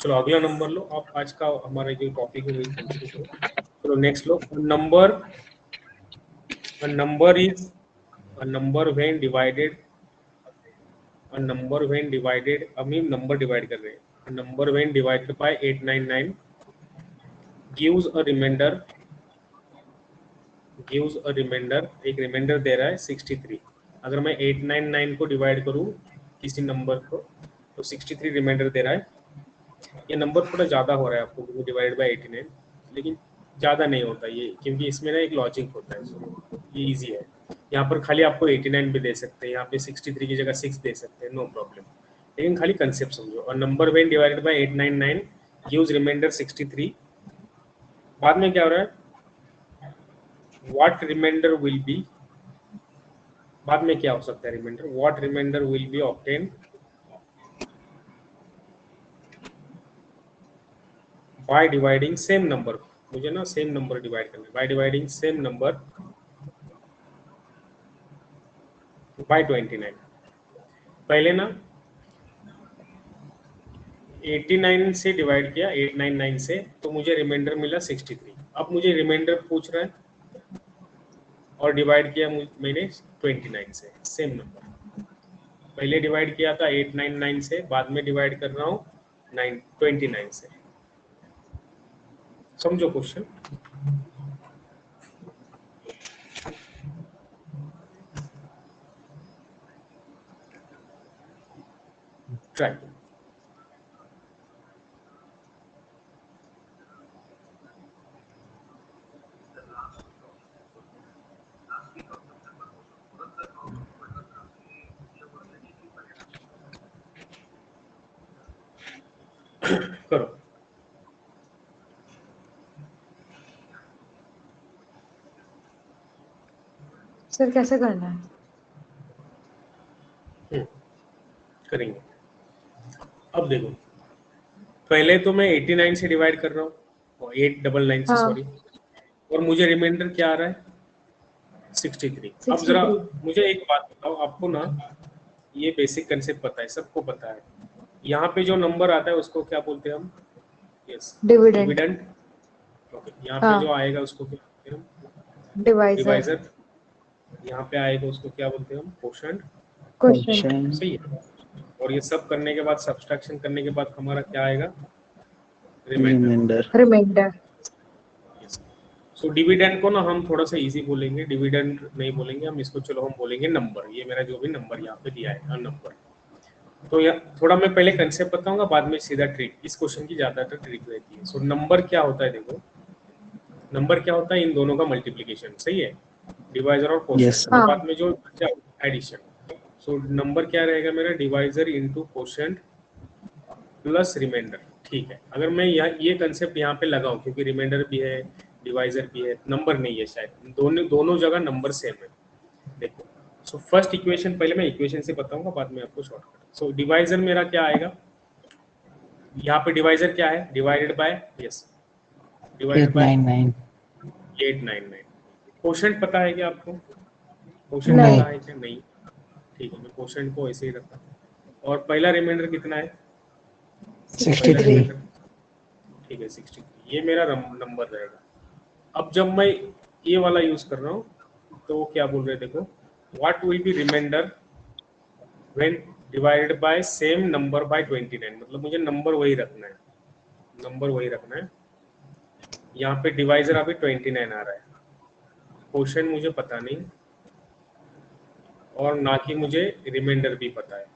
चलो अगला नंबर लो आप, आज का हमारा जो टॉपिक है वही कंटिन्यू करो। चलो next low, number is a number when divided, a number when divided, अब हम नंबर डिवाइड कर रहे हैं, a number when divided by 899 gives a remainder, एक रिमाइंडर दे रहा है 63। अगर मैं 899 को डिवाइड करूं किसी नंबर को तो 63 रिमाइंडर दे रहा है। ये नंबर थोड़ा ज़्यादा हो रहा है आपको क्योंकि डिवाइड बाय 89, लेकिन ज़्यादा नहीं होता ये, क्योंकि इसमें ना एक लॉजिक होता है, so ये इजी है। यहाँ पर खाली आपको 89 भी दे सकते हैं, यहाँ पे 63 की जगह 6 दे सकते हैं, नो प्रॉब्लम, लेकिन खाली कंसेप्ट समझो। और number when divided by 899 gives remainder 63। बाद में क्या हो रहा है, व्हाट रिमाइंडर विल बी, बाद में क्या हो सकता है remainder, what remainder will be obtain by dividing same number, मुझे ना सेम नंबर डिवाइड करना है, by dividing same number by 29। पहले ना 89 से डिवाइड किया 899 से, तो मुझे रिमाइंडर मिला 63। अब मुझे रिमाइंडर पूछ रहा है और डिवाइड किया मैंने 29 से, सेम नंबर। पहले डिवाइड किया था 899 से, बाद में डिवाइड कर रहा हूँ 29 से। समझो क्वेश्चन। ट्राई। करो। सर कैसे करना है? करेंगे। अब देखो, पहले तो मैं 89 से डिवाइड कर रहा हूँ, 899 से, हाँ सॉरी, और मुझे रिमाइंडर क्या आ रहा है 63। अब जरा 63 मुझे एक बात बताओ, आपको ना ये बेसिक कंसेप्ट पता है, सबको पता है, यहाँ पे जो नंबर आता है उसको क्या बोलते हैं हम, यस, डिविडेंड। डिविडेंड। ओके, यहाँ पे हाँ जो आएगा उसको क्या बोलते हैं हम, डिवाइजर डिवाइजर। यहाँ पे आएगा उसको क्या बोलते हैं हम, कोशेंट। क्वेश्चन। सही है। और ये सब करने के बाद, सब्सट्रैक्शन करने के बाद हमारा क्या आएगा, रिमाइंडर। रिमाइंडर। सो डिविडेंड को ना हम थोड़ा सा इजी बोलेंगे, डिविडेंड नहीं बोलेंगे हम इसको, चलो हम बोलेंगे नंबर। ये मेरा जो भी नंबर यहाँ पे दिया है नंबर। तो थोड़ा मैं पहले कंसेप्ट बताऊंगा, बाद में सीधा ट्रिक। इस क्वेश्चन की ज्यादातर ट्रिक रहती है। सो नंबर क्या होता है, देखो नंबर क्या होता है, इन दोनों का मल्टीप्लीकेशन, सही है, डिवाइजर और कोशेंट, और हाँ बाद में जो बचा एडिशन। सो नंबर क्या रहेगा मेरा, divisor into quotient plus remainder. ठीक है, अगर मैं ये कंसेप्ट यहाँ पे लगाऊं, क्योंकि रिमाइंडर भी है डिवाइजर भी है, नंबर नहीं है शायद, दोनों जगह नंबर सेम है। देखो, सो फर्स्ट इक्वेशन, पहले मैं इक्वेशन से बताऊंगा, बाद में आपको शॉर्टकट। सो डिवाइजर मेरा क्या आएगा, यहाँ पे डिवाइजर क्या है, divided by, yes, divided by 899। Quotient पता है क्या आपको, कोशेंट नहीं पता है क्या, नहीं, ठीक है, मैं कोशेंट को ऐसे ही रखता हूँ। और पहला रिमाइंडर कितना है, पहला 63 रिमाइंडर, ठीक है 63, ये मेरा नंबर रहेगा। अब जब मैं ये वाला यूज कर रहा हूँ तो वो क्या बोल रहे हैं, देखो, what will be remainder when divided by same number by 29। मतलब मुझे नंबर वही रखना है, नंबर वही रखना है। यहाँ पे डिवाइजर अभी 29 आ रहा है, क्वेश्चन मुझे पता नहीं, और ना कि मुझे रिमाइंडर भी पता है।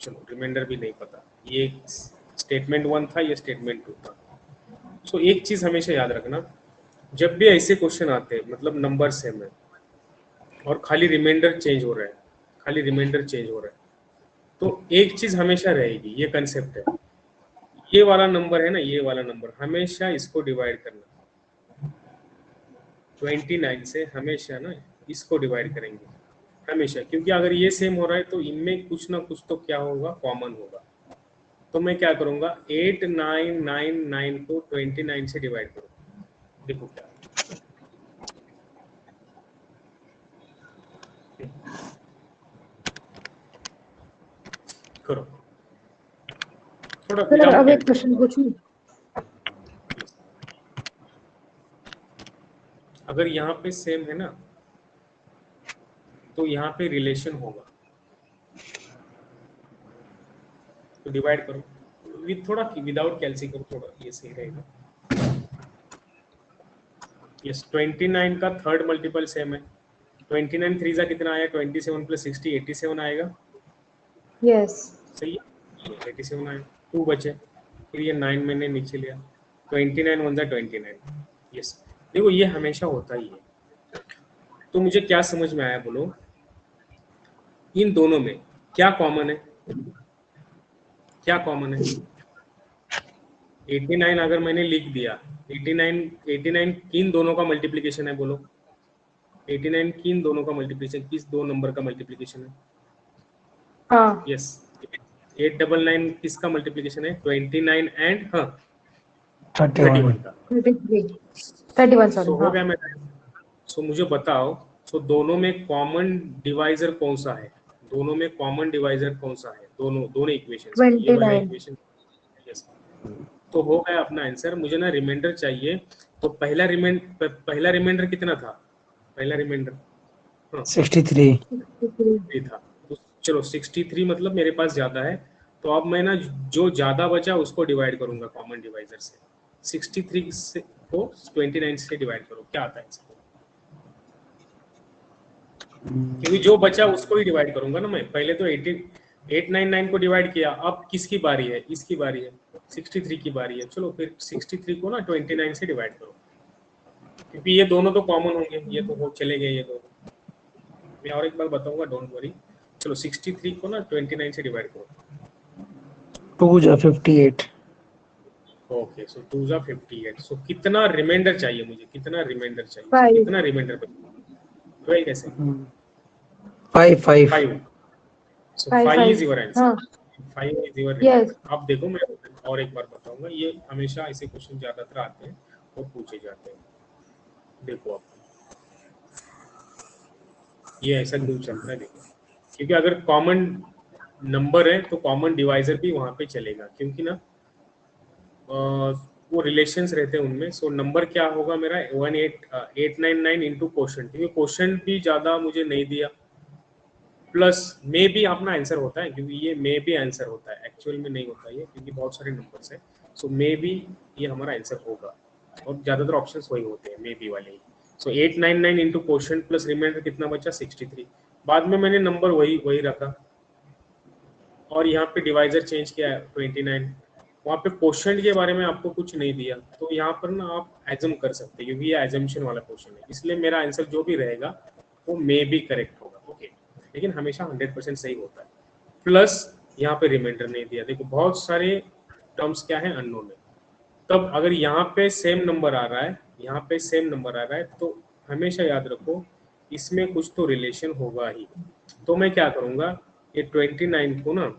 चलो रिमाइंडर भी नहीं पता, ये स्टेटमेंट 1 था, ये स्टेटमेंट 2 था। सो एक चीज हमेशा याद रखना, जब भी ऐसे क्वेश्चन आते हैं, मतलब नंबर सेम है और खाली रिमाइंडर चेंज हो रहा है, खाली रिमाइंडर चेंज हो रहा है, तो एक चीज हमेशा रहेगी, ये कंसेप्ट है, ये वाला नंबर है ना, ये वाला नंबर हमेशा इसको डिवाइड करना 29 से, हमेशा ना इसको डिवाइड करेंगे हमेशा, क्योंकि अगर ये सेम हो रहा है तो इनमें कुछ ना कुछ तो क्या होगा, कॉमन होगा। तो मैं क्या करूंगा, 8999 को 29 से डिवाइड करूंगा, देखो क्या करो। थोड़ा सर विदाउट अब एक क्वेश्चन पूछूं? अगर यहाँ पे सेम है ना तो यहाँ पे रिलेशन होगा, तो डिवाइड करो विद थोड़ा विदाउट कैलसी करो, थोड़ा ये सही रहेगा। यस 29 का थर्ड मल्टीपल सेम है। 29 थ्री जा कितना आया, 27 प्लस 60 87 आएगा, यस। सही है 87 आया, 2 बचे, फिर ये 9 मैंने नीचे लिया, 29 वन जा 29। यस देखो ये हमेशा होता ही है। तो मुझे क्या समझ में आया बोलो, इन दोनों में क्या कॉमन है, क्या कॉमन है? 89 अगर मैंने लिख दिया, 89 किन दोनों का मल्टीप्लिकेशन है बोलो, 89 किन दोनों का मल्टीप्लिकेशन, किस दो नंबर का मल्टीप्लिकेशन है? हाँ। यस 899 किसका मल्टीप्लिकेशन है, 29 एंड हाँ 31 का। 31 सॉरी। सो हो हाँ गया मेरा। सो मुझे बताओ, सो दोनों में कॉमन डिवाइजर कौन सा है, दोनों में कॉमन डिवाइजर कौन सा है, दोनों इक्वेशंस में, ये वाला 29। इक्वेशन। यस तो हो गया अपना आंसर। मुझे ना रिमाइंडर चाहिए, तो पहला रिमाइंडर कितना था, पहला रिमाइंडर हाँ 63। 63 था, तो चलो 63 मतलब मेरे पास ज्यादा है, तो अब मैं ना जो ज्यादा बचा उसको डिवाइड करूंगा कॉमन डिवाइजर से। 63 से को 29 से डिवाइड करो, क्या आता है इसको, क्योंकि जो बचा उसको ही डिवाइड करूंगा ना मैं। पहले तो 899 को डिवाइड किया, अब किसकी बारी है, इसकी बारी है, 63 की बारी है। चलो फिर 63 को ना 29 से डिवाइड करो, क्योंकि ये दोनों तो कॉमन होंगे, ये तो हो चले गए ये दोनों। मैं और एक बार बताऊंगा, डोंट वरी। चलो 63 को ना 29 से डिवाइड करो। 2 जा 58। ओके सो 2 जा 58। सो कितना रिमाइंडर चाहिए मुझे, कितना रिमाइंडर चाहिए, so, 5। कितना रिमाइंडर बचा, 12 कैसे, 5 5। सो 5 5 इज 5। योर आंसर, हाँ 5 इज योर यस। रिमाइंडर। अब देखो मैं और एक बार बताऊंगा, ये हमेशा ऐसे क्वेश्चन ज्यादातर आते हैं और पूछे जाते हैं। देखो अब ये ऐसा क्यों चलता है, देखो क्योंकि अगर कॉमन नंबर है तो कॉमन डिवाइजर भी वहां पे चलेगा, क्योंकि ना वो रिलेशंस रहते हैं उनमें। सो नंबर क्या होगा मेरा 899 इंटू क्वोशंट, क्योंकि क्वोशंट भी ज्यादा मुझे नहीं दिया, प्लस मे भी अपना आंसर होता है, क्योंकि ये मे भी आंसर होता है, एक्चुअल में नहीं होता ये, क्योंकि बहुत सारे नंबर्स हैं। सो मे भी ये हमारा आंसर होगा, और ज्यादातर ऑप्शंस वही होते हैं मे बी वाले ही। सो 899 इंटू क्वोशंट प्लस रिमाइंडर कितना बचा, 63। बाद में मैंने नंबर वही वही रखा, और यहाँ पे डिवाइजर चेंज किया है 29। वहाँ पे क्वेश्चन के बारे में आपको कुछ नहीं दिया, तो यहाँ पर ना आप एजम कर सकते हैं, क्योंकि ये एजम्पशन वाला क्वेश्चन है, इसलिए मेरा आंसर जो भी रहेगा वो मे बी करेक्ट होगा। ओके लेकिन हमेशा 100% सही होता है। प्लस यहाँ पे रिमाइंडर नहीं दिया, देखो बहुत सारे टर्म्स क्या है अननोन है। तब अगर यहाँ पे सेम नंबर आ रहा है, यहाँ पे सेम नंबर आ रहा है, तो हमेशा याद रखो इसमें कुछ तो रिलेशन होगा ही। तो मैं क्या करूंगा, ये 29 को ना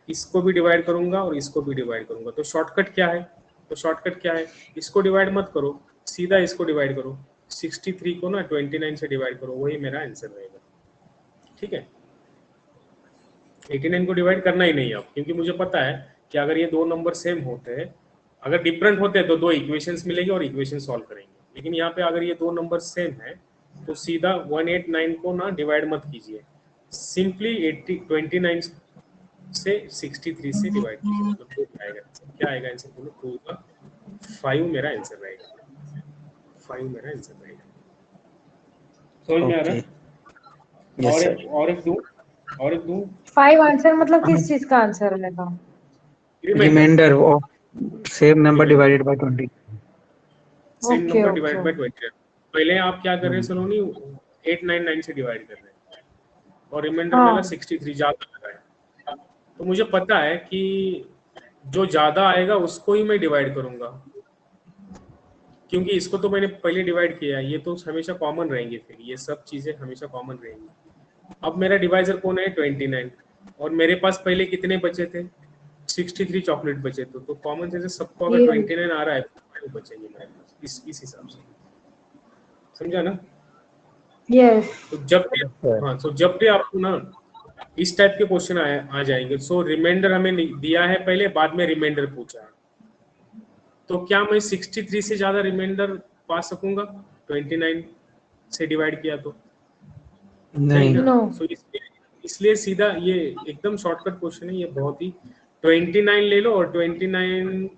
इसको भी डिवाइड करूंगा और इसको भी डिवाइड करूंगा। तो शॉर्टकट क्या है, तो शॉर्टकट क्या है, इसको डिवाइड मत करो, सीधा इसको डिवाइड करो। 63 को ना 29 से डिवाइड करो, वही मेरा आंसर रहेगा। ठीक है 89 को डिवाइड करना ही नहीं अब, क्योंकि मुझे पता है कि अगर ये दो नंबर सेम होते हैं, अगर डिफरेंट होते हैं तो दो इक्वेशंस मिलेगी और इक्वेशन सॉल्व करेंगे। लेकिन यहाँ पे अगर ये दो नंबर सेम है तो सीधा 189 को ना डिवाइड मत कीजिए, सिंपली 29 से 63 से डिवाइड कीजिए, मतलब टू आएगा। क्या आएगा आंसर बोलो, 2 का 5 मेरा आंसर रहेगा, 5 मेरा आंसर रहेगा। समझ में आ रहा ओके है? Yes sir. और एक दूं 5 आंसर मतलब किस चीज का आंसर रहेगा? Remainder, remainder of same number remainder divided by 20। Same okay number okay. Divided by 20। पहले आप क्या कर रहे हैं सलोनी, 899 से डिवाइड कर रहे हैं और रिमाइंडर मेरा हाँ 63 ज्यादा आ रहा है। तो मुझे पता है कि जो ज्यादा आएगा उसको ही मैं डिवाइड करूंगा, क्योंकि इसको तो मैंने पहले डिवाइड किया है, ये तो हमेशा कॉमन रहेंगे, फिर ये सब चीजें हमेशा कॉमन रहेंगी। अब मेरा डिवाइजर कौन है, 29, और मेरे पास पहले कितने बचे थे, 63 चॉकलेट बचे थे, तो कॉमन सेंस सबको अगर ये 29 आ रहा है तो बचेंगे मेरे पास, इस हिसाब से। समझा ना? यस। तो जब भी हाँ, तो जब भी आपको ना इस टाइप के क्वेश्चन आ जाएंगे। सो रिमाइंडर हमें दिया है पहले, बाद में रिमाइंडर पूछा है, तो क्या मैं 63 से ज्यादा रिमाइंडर पा सकूंगा 29 से डिवाइड किया तो? नहीं नहीं। ना। नो। सो इसलिए सीधा ये एकदम शॉर्टकट क्वेश्चन है ये, बहुत ही 29 ले लो और 29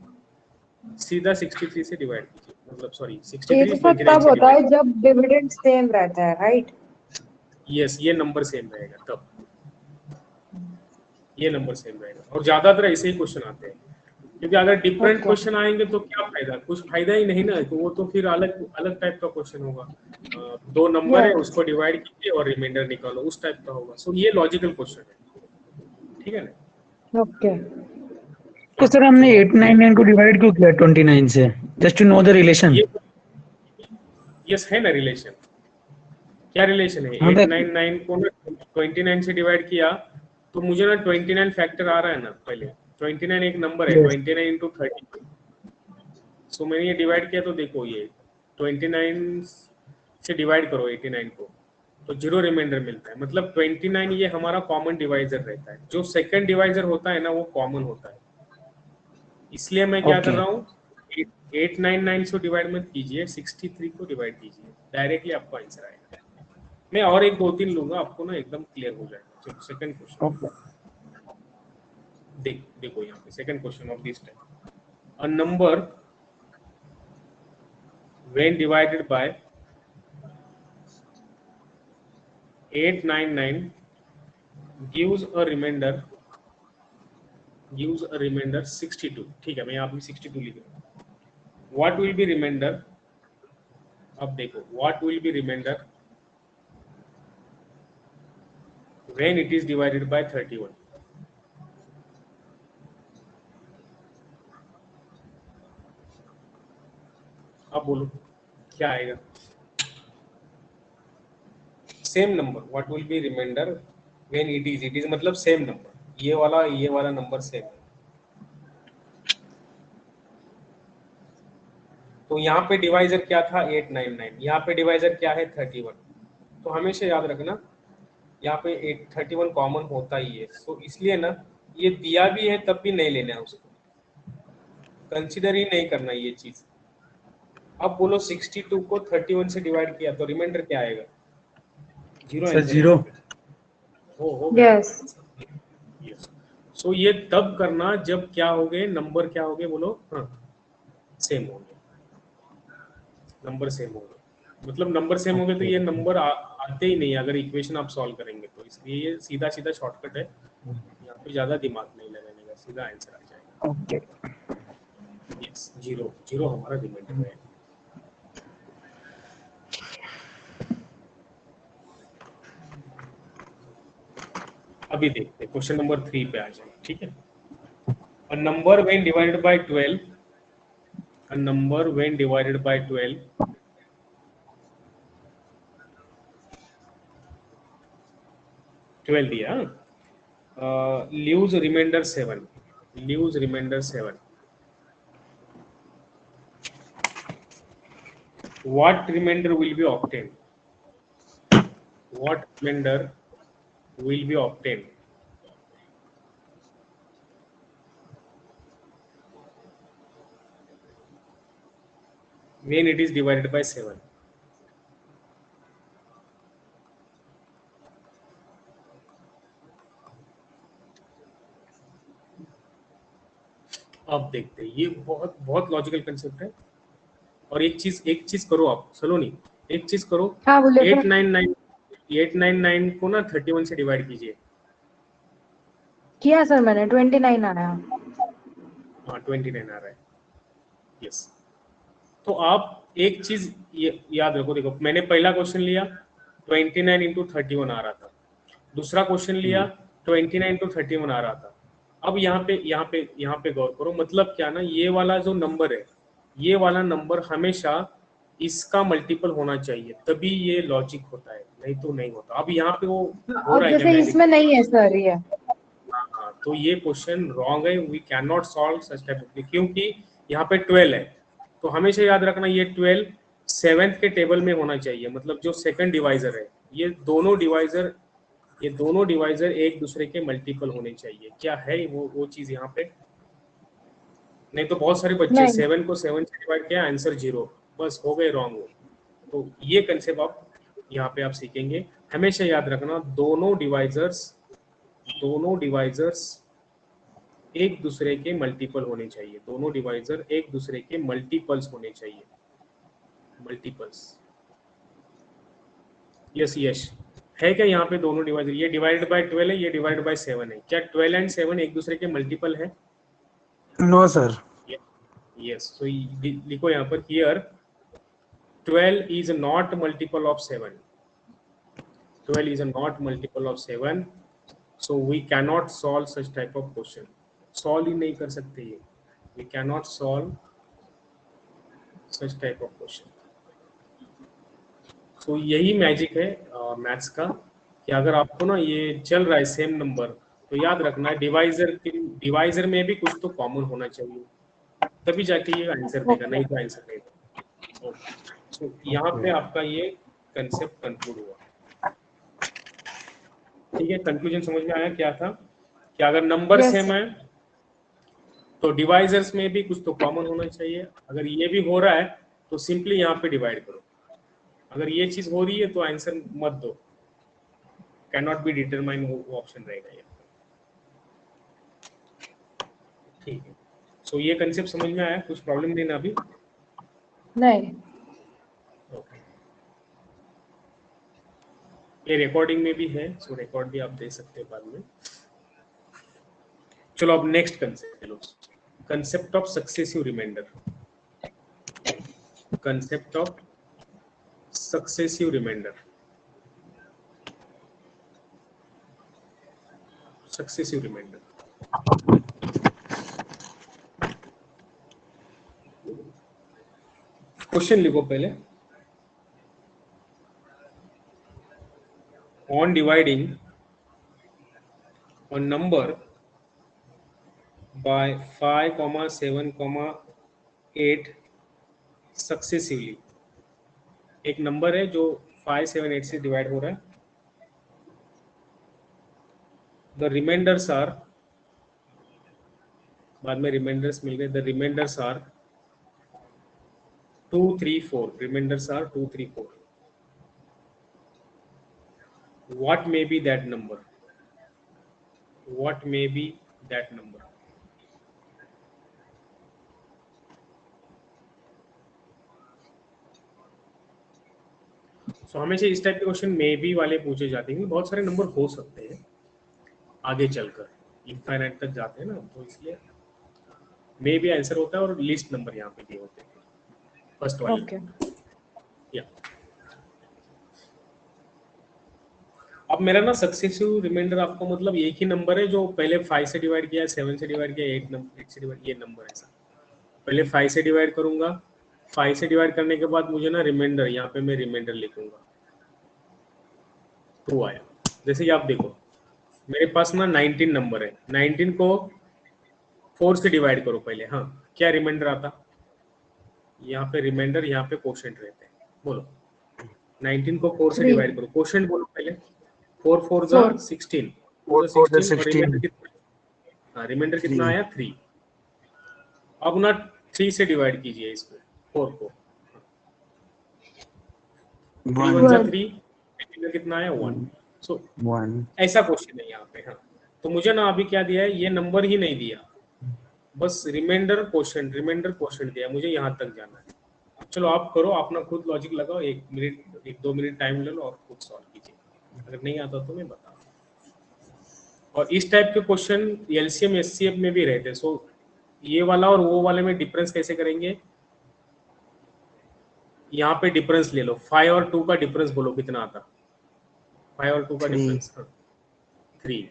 सीधा 63 से डिवाइड कीजिए, मतलब सॉरी ये 63 तो 29 तब से होता डिवाइड। है जब डिविडेंड सेम रहता है, राइट? यस, ये नंबर सेम रहेगा तब, ये नंबर सेम रहेगा। और ज्यादातर ऐसे ही क्वेश्चन आते हैं, क्योंकि अगर डिफरेंट ओके। क्वेश्चन आएंगे तो क्या फायदा, कुछ फायदा ही नहीं ना, तो वो तो फिर अलग अलग टाइप का क्वेश्चन होगा। दो नंबर है, यस। उसको डिवाइड कीजिए और रिमाइंडर निकालो, उस टाइप का होगा। सो ये लॉजिकल क्वेश्चन है, ठीक है ना। ओके। तो सर हमने चलो 899 को डिवाइड क्यों किया 29 से? Just to know the relation. ये यस है ना रिलेशन, क्या रिलेशन है? हाँ तो 899 को ना 29 से डिवाइड किया तो मुझे ना 29 फैक्टर आ रहा है ना पहले, 29 एक नंबर है, yes, 29 इंटू 30। सो मैंने ये डिवाइड किया तो देखो ये 29 से डिवाइड करो 89 को तो जीरो रिमाइंडर मिलता है, मतलब 29 ये हमारा कॉमन डिवाइजर रहता है। जो सेकंड डिवाइजर होता है ना वो कॉमन होता है, इसलिए मैं क्या कर okay, रहा हूँ, 899 से डिवाइड मत कीजिए, 63 को डिवाइड कीजिए, डायरेक्टली आपको आंसर आएगा। मैं और एक दो तीन लूंगा, आपको ना एकदम क्लियर हो जाएगा। चलो सेकंड क्वेश्चन okay. देखो यहाँ पे second question of this type, a number when divided by 899 gives a remainder 62। ठीक है, मैं यहाँ पे 62 लिख रहा हूँ। what will be remainder, अब देखो what will be remainder when it is divided by 31। अब बोलो क्या आएगा? Same number, what will be remainder when it is मतलब सेम नंबर, ये वाला नंबर सेम है। तो यहाँ पे डिवाइजर क्या था 899, यहाँ पे डिवाइजर क्या है 31। तो हमेशा याद रखना यहाँ पे 31 कॉमन होता ही है। सो इसलिए ना ये दिया भी है तब भी नहीं लेना है उसको, कंसिडर ही नहीं करना ये चीज। अब बोलो 62 को 31 से डिवाइड किया तो रिमाइंडर क्या आएगा? जीरो सर आंसर है जीरो। यहाँ पे। हो गया यस। आपका आंसर। यस। सो ये तब करना जब क्या हो गए, नंबर क्या हो गए बोलो? हाँ, सेम हो गए, नंबर सेम हो गए। मतलब नंबर सेम हो गए तो ओके ये नंबर आते ही नहीं अगर इक्वेशन आप सॉल्व करेंगे तो, इसलिए ये सीधा सीधा शॉर्टकट है, यहाँ पे ज्यादा दिमाग नहीं लगाने का, सीधा आंसर आ जाएगा। ओके। यस, जीरो जीरो हमारा रिमाइंडर है। अभी देखते हैं क्वेश्चन नंबर 3 पे आ जाए, ठीक है। A number when divided bye 12, a number when divided by 12 दिया, leaves remainder 7, leaves remainder 7, what remainder will be obtained, what remainder will be obtained? When it is divided by 7। अब देखते हैं, ये बहुत बहुत लॉजिकल कंसेप्ट है। और एक चीज करो आप, चलो नहीं, एक चीज करो, हाँ बोले सर। 899 को ना 31 से डिवाइड कीजिए। किया सर मैंने, 29 आया। हाँ 29 आ रहा है, यस। तो आप एक चीज याद रखो, देखो मैंने पहला क्वेश्चन लिया 29 इंटू 31 आ रहा था, दूसरा क्वेश्चन लिया 29 इंटू 31 आ रहा था। अब यहाँ पे गौर करो, मतलब क्या ना, ये वाला जो नंबर है, ये वाला नंबर हमेशा इसका मल्टीपल होना चाहिए, तभी ये लॉजिक होता है, नहीं तो नहीं होता। अब यहाँ पे वो हो अब रहा है क्या जैसे मैं इसमें नहीं है सर ये। हाँ, तो ये क्वेश्चन रॉन्ग है, we can not solve such type of, क्योंकि यहाँ पे 12 है। तो हमेशा याद रखना ये 12 सेवेंथ के टेबल में होना चाहिए, मतलब जो सेकंड डिवाइजर है, ये दोनों डिवाइजर ये दोनों डिवाइजर एक दूसरे के मल्टीपल होने चाहिए। क्या है वो चीज यहाँ पे? नहीं तो बहुत सारे बच्चे नहीं 7 को 7 से डिवाइड किया, आंसर 0, बस हो गए रॉन्ग हो। तो ये कंसेप्ट आप यहाँ पे आप सीखेंगे। हमेशा याद रखना दोनों डिवाइजर्स एक दूसरे के मल्टीपल होने चाहिए। दोनों डिवाइजर एक दूसरे के मल्टीपल्स होने चाहिए। मल्टीपल्स। यस यस है क्या यहाँ पे दोनों डिवाइजर? ये डिवाइडेड बाय 12 है, ये डिवाइडेड बाय 7 है। क्या 12 एंड 7 एक दूसरे के मल्टीपल है? No sir. यस। सो लिखो यहाँ पर here 12 is not multiple of 7. 12 is not multiple of 7. So we cannot solve such type of question. Solve ही नहीं कर सकते ये. We cannot solve such type of question. So यही मैजिक है मैथ्स का कि अगर आपको ना ये चल रहा है सेम नंबर, तो याद रखना डिवाइजर में भी कुछ तो कॉमन होना चाहिए, तभी जाके ये आंसर देगा, नहीं तो आंसर नहीं देगा। So, यहाँ पे आपका ये कंसेप्ट कंक्लूड हुआ। ठीक है, कंक्लूजन समझ में आया क्या था? कि अगर नंबर Yes, सेम है तो डिवाइजर्स में भी कुछ तो कॉमन होना चाहिए। अगर ये भी हो रहा है तो सिंपली यहाँ पे डिवाइड करो। अगर ये चीज हो रही है तो आंसर मत दो, कैन नॉट बी डिटरमाइन, वो ऑप्शन रहेगा ये। ठीक है, सो ये कंसेप्ट समझ में आया? कुछ प्रॉब्लम नहीं ना अभी? नहीं। ओके, ये रिकॉर्डिंग में भी है, सो रिकॉर्ड भी आप दे सकते हैं बाद में। चलो अब नेक्स्ट कंसेप्ट लो, concept of successive remainder. Concept of successive remainder. Successive remainder question लिखो पहले। On dividing a number by 5, 7, 8 successively. एक नंबर है जो 5, 7, 8 से डिवाइड हो रहा है। द रिमाइंडर्स आर, बाद में रिमाइंडर्स मिल गए, the remainders are 2, 3, 4। Remainders are 2, 3, 4। What may be that number? What may be that number? So, हमेशा इस टाइप के क्वेश्चन मे बी वाले पूछे जाते हैं। बहुत सारे नंबर हो सकते हैं आगे चलकर, इनफाइनाइट तक जाते हैं ना, तो इसलिए मे बी आंसर होता है और लिस्ट नंबर यहाँ पे दिए होते हैं फर्स्ट वाले। Okay. या अब मेरा ना सक्सेसिव रिमाइंडर आपको मतलब एक ही नंबर है जो पहले 5 से डिवाइड किया, 7 से डिवाइड किया, 8 से डिवाइड, ये नंबर ऐसा। पहले 5 से डिवाइड करूंगा, 5 से डिवाइड करने के बाद मुझे ना रिमाइंडर, यहाँ पे मैं रिमाइंडर लिखूंगा 2 आया। जैसे कि आप देखो मेरे पास ना 19 नंबर है, 19 को 4 से डिवाइड करो पहले। हाँ, क्या रिमाइंडर आता? यहाँ पे रिमाइंडर, यहाँ पे कोशेंट रहते हैं। बोलो 19 को 4 से 3. डिवाइड करो, कोशेंट बोलो पहले। 4 4 जा 16, 4 4 16 और 16। रिमाइंडर कितना? हाँ, रिमाइंडर कितना आया? 3। अब ना 3 से डिवाइड कीजिए इसको, 4 को। 3 1 जा 3, रिमाइंडर कितना आया? 1। सो 1 ऐसा क्वेश्चन है यहाँ पे। हाँ, तो मुझे ना अभी क्या दिया है, ये नंबर ही नहीं दिया, बस रिमाइंडर क्वेश्चन दिया, मुझे यहाँ तक जाना है। चलो आप करो, अपना खुद लॉजिक लगाओ, 1 मिनट 1-2 मिनट टाइम ले लो और खुद सॉल्व कीजिए। अगर नहीं आता तो मैं बताऊँ। और इस टाइप के क्वेश्चन एलसीएम एचसीएफ में भी रहते हैं। सो ये वाला और वो वाले में डिफरेंस कैसे करेंगे? यहाँ पे डिफरेंस ले लो, 5 और 2 का डिफरेंस बोलो कितना आता? 5 और 2 का 3। डिफरेंस 3।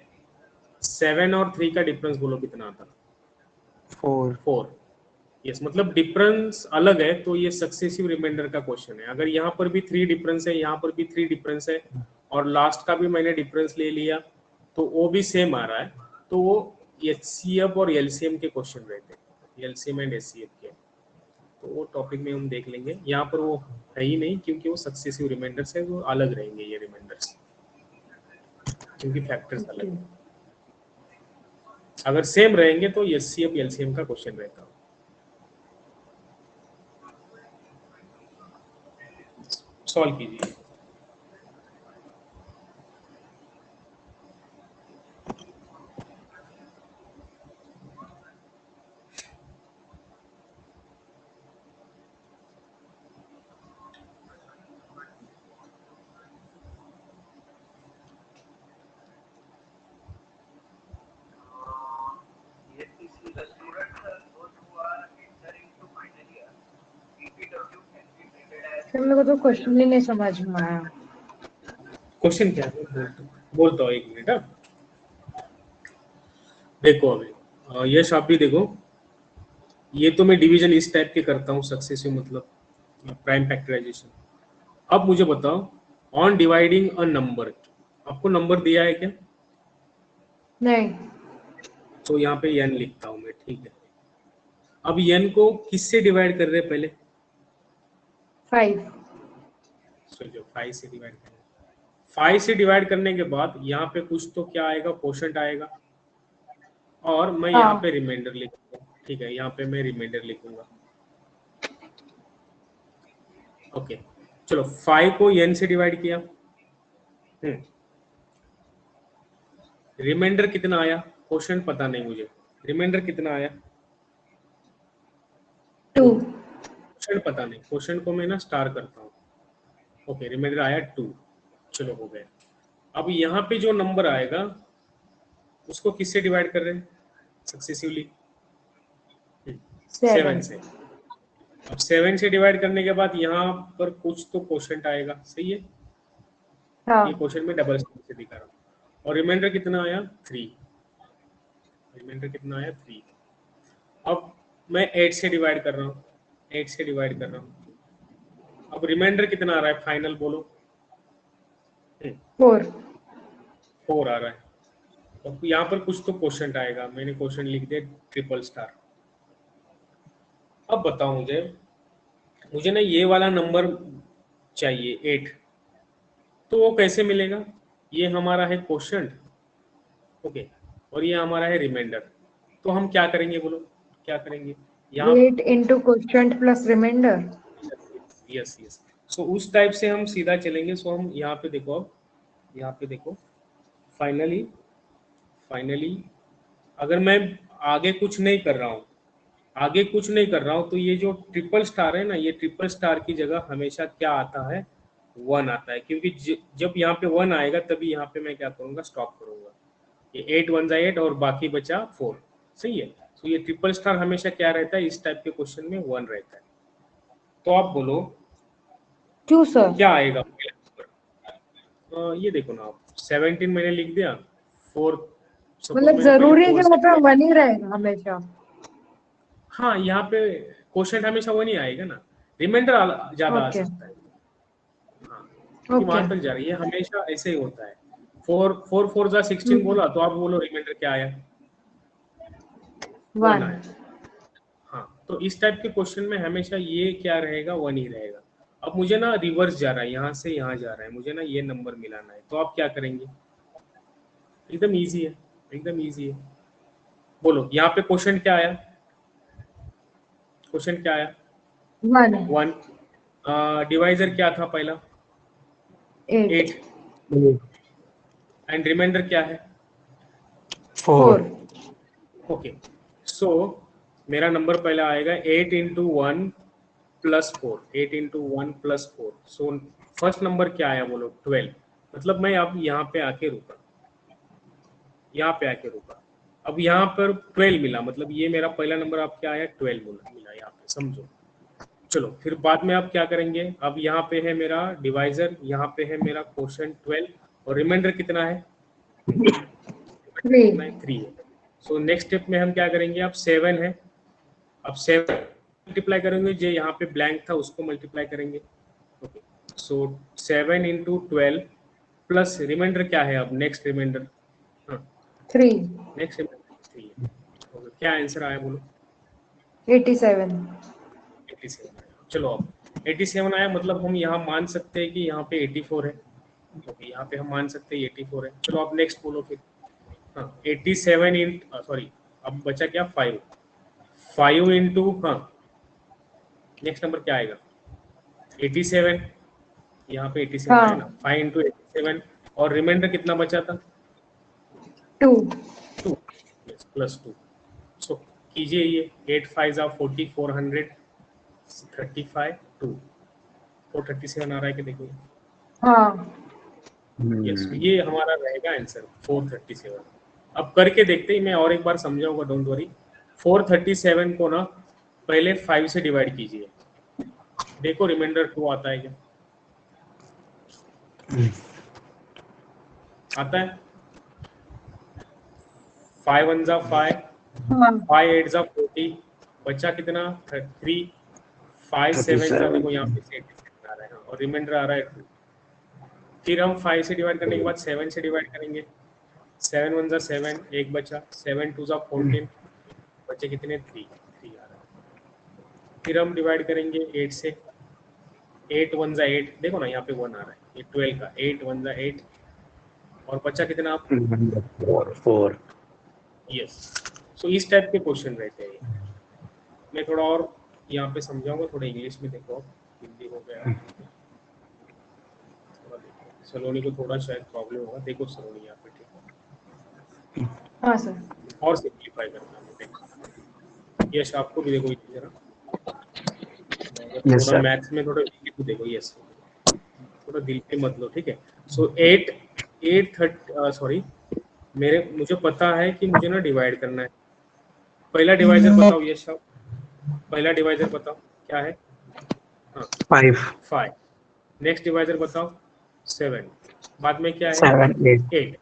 7 और 3 का डिफरेंस बोलो कितना आता? 4। यस, मतलब डिफरेंस अलग है, तो ये सक्सेसिव रिमाइंडर का क्वेश्चन है। अगर यहाँ पर भी 3 डिफरेंस है, यहाँ पर भी 3 डिफरेंस है, और लास्ट का भी मैंने डिफरेंस ले लिया, तो वो भी सेम आ रहा है, तो वो एचसीएफ और एलसीएम के क्वेश्चन रहते हैं, एलसीएम एंड एचसीएफ के। तो वो टॉपिक में हम देख लेंगे। यहाँ पर वो है ही नहीं, क्योंकि वो सक्सेसिव रिमाइंडर्स है, वो अलग रहेंगे ये रिमाइंडर्स। क्योंकि फैक्टर्स अलग हैं। अगर सेम रहेंगे तो एचसीएफ एलसीएम का क्वेश्चन रहता है। सॉल्व कीजिए। मेरे को तो क्वेश्चन ही नहीं समझ में आया। क्वेश्चन क्या है बोलता हूँ, एक मिनट। देखो अभी यश आप भी देखो, ये तो मैं डिवीजन इस टाइप के करता हूँ सक्सेसिव मतलब प्राइम फैक्टराइजेशन। अब मुझे बताओ ऑन डिवाइडिंग अ नंबर, आपको नंबर दिया है क्या? नहीं। तो यहाँ पे n लिखता हूँ मैं, ठीक है। अब n को किससे डिवाइड कर रहे हैं पहले? 5। जो 5 से डिवाइड करना, 5 से डिवाइड करने के बाद यहाँ पे कुछ तो क्या आएगा, क्वोशंट आएगा, और मैं यहाँ पे रिमाइंडर लिखूंगा। ठीक है, यहाँ पे मैं रिमाइंडर लिखूंगा। ओके चलो 5 को n से डिवाइड किया, रिमाइंडर कितना आया? क्वोशंट पता नहीं मुझे, रिमाइंडर कितना आया? 2। क्वोशंट पता नहीं, क्वोशंट को मैं ना स्टार करता हूँ। ओके रिमाइंडर आया 2, चलो हो गया। अब यहाँ पे जो नंबर आएगा उसको किससे डिवाइड कर रहे हैं सक्सेसिवली? 7 से। अब 7 से डिवाइड करने के बाद यहाँ पर कुछ तो क्वोशंट आएगा, सही है। ये क्वोशंट में डबल से दिखा रहा हूँ। और रिमाइंडर कितना आया? 3। रिमाइंडर कितना आया? 3। अब मैं 8 से डिवाइड कर रहा हूँ, 8 से डिवाइड कर रहा हूँ। अब रिमाइंडर कितना आ रहा है फाइनल बोलो? 4 आ रहा है। अब यहाँ पर कुछ तो क्वोशंट आएगा, मैंने क्वोशंट लिख दिया ट्रिपल स्टार। अब बताओ मुझे ना ये वाला नंबर चाहिए 8, तो वो कैसे मिलेगा? ये हमारा है क्वोशंट, ओके, और ये हमारा है रिमाइंडर। तो हम क्या करेंगे बोलो, क्या करेंगे? 8 into quotient plus remainder। Yes yes, so उस टाइप से हम सीधा चलेंगे। सो हम यहाँ पे देखो, अब यहाँ पे देखो, फाइनली अगर मैं आगे कुछ नहीं कर रहा हूँ, आगे कुछ नहीं कर रहा हूँ, तो ये जो ट्रिपल स्टार है ना, ये ट्रिपल स्टार की जगह हमेशा क्या आता है? 1 आता है, क्योंकि जब यहाँ पे 1 आएगा तभी यहाँ पे मैं क्या करूंगा? स्टॉप करूंगा। ये 8 1 जा 8 और बाकी बचा 4, सही है। तो ये ट्रिपल स्टार हमेशा क्या रहता है इस टाइप के क्वेश्चन में? 1 रहता है। तो आप बोलो 2 सर। क्या आएगा? ये देखो ना आप, 17 मैंने लिख दिया, 4 मतलब जरूरी है कि वहाँ पे 1 ही रहेगा हमेशा? हाँ, यहाँ पे क्वेश्चन हमेशा 1 ही आएगा ना, रिमाइंडर ज्यादा आ सकता है। हाँ, क्योंकि वहां तक जा रही है, हमेशा ऐसे ही होता है। 4 4 जा 16 बोला, तो आप बोलो रिमाइंडर क्या आया? 1 आया। हाँ, तो इस टाइप के क्वेश्चन में हमेशा ये क्या रहेगा? 1 ही रहेगा। अब मुझे ना रिवर्स जा रहा है, यहाँ से यहाँ जा रहा है, मुझे ना ये नंबर मिलाना है, तो आप क्या करेंगे? एकदम इजी है, एकदम इजी है। बोलो यहाँ पे क्वेश्चन क्या आया? क्वेश्चन क्या आया? 1। डिवाइजर क्या था पहला? 8। एंड रिमाइंडर क्या है? 4। ओके, सो मेरा नंबर पहला आएगा 8 into 1 plus 4, 8 into 1 plus 4। So first number क्या आया बोलो? 12। मतलब मैं अब यहाँ पे आके रुका, यहाँ पे आके रुका। अब यहाँ पर 12 मिला, मतलब ये मेरा पहला नंबर आप क्या आया? 12 मिला यहाँ पे, समझो। चलो फिर बाद में आप क्या करेंगे? अब यहाँ पे है मेरा डिवाइजर, यहाँ पे है मेरा क्वोशंट 12, और रिमाइंडर कितना है? 3 है। सो नेक्स्ट स्टेप में हम क्या करेंगे? अब 7 है, अब 7 मल्टीप्लाई करेंगे, जो यहाँ पे ब्लैंक था उसको मल्टीप्लाई करेंगे। ओके, सो 7 इंटू 12 प्लस रिमाइंडर क्या है? अब नेक्स्ट रिमाइंडर 3। नेक्स्ट रिमाइंडर 3 है। ओके, क्या आंसर आया बोलो? 87। 87 आया। चलो अब 87 आया, मतलब हम यहाँ मान सकते हैं कि यहाँ पे 84 है। ओके, यहाँ पे हम मान सकते हैं 84 है। चलो आप नेक्स्ट बोलो फिर। हाँ 87 सॉरी, अब बचा क्या 5, 5 इंटू, हाँ नेक्स्ट नंबर क्या आएगा 87, यहाँ पे 87 हाँ आया ना, 5 इंटू 87, और रिमाइंडर कितना बचा था 2। 2, यस प्लस 2। सो कीजिए ये 8 5 जा 40, 400, 35, 2, 437 आ रहा है कि देखिए। हाँ यस, ये हमारा रहेगा आंसर 437। अब करके देखते ही, मैं और एक बार समझाऊंगा, डोंट वरी। 437 को ना पहले 5 से डिवाइड कीजिए, देखो रिमाइंडर 2 आता है क्या, आता है। 5 1 जा 5, हाँ 5 8 जा 40, बचा कितना 3, 5 7 जा, देखो यहाँ पे 87 आ रहा है, और रिमाइंडर आ रहा है 2। फिर हम 5 से डिवाइड करने के बाद 7 से डिवाइड करेंगे, 7 1 जा 7, एक बचा, 7 2 जा 14, बचे कितने 3, 3 आ रहा है। फिर हम डिवाइड करेंगे 8 से, 8 1 जा 8, देखो ना यहाँ पे 1 आ रहा है, ये 12 का 8 1 जा 8, और बचा कितना आप, 4। यस। सो इस टाइप के क्वेश्चन रहते हैं ये। मैं थोड़ा और यहाँ पे समझाऊंगा, थोड़ा इंग्लिश में देखो, हिंदी हो गया, थोड़ा देखो सलोनी को थोड़ा शायद प्रॉब्लम होगा, देखो सलोनी यहाँ पे, ठीक हाँ सर। है, और सिंप्लीफाई करना है, देखो यस आपको भी देखो ये जरा, अगर यस थोड़ा सर। मैथ्स में थोड़ा वीक तो देखो, यस थोड़ा दिल पे मत लो, ठीक है। सो 8 8 30, सॉरी, मुझे पता है कि मुझे ना डिवाइड करना है। पहला डिवाइजर बताओ यश साहब, पहला डिवाइजर बताओ क्या है, हाँ 5 5। नेक्स्ट डिवाइजर बताओ 7, बाद में क्या है 7 8। 8।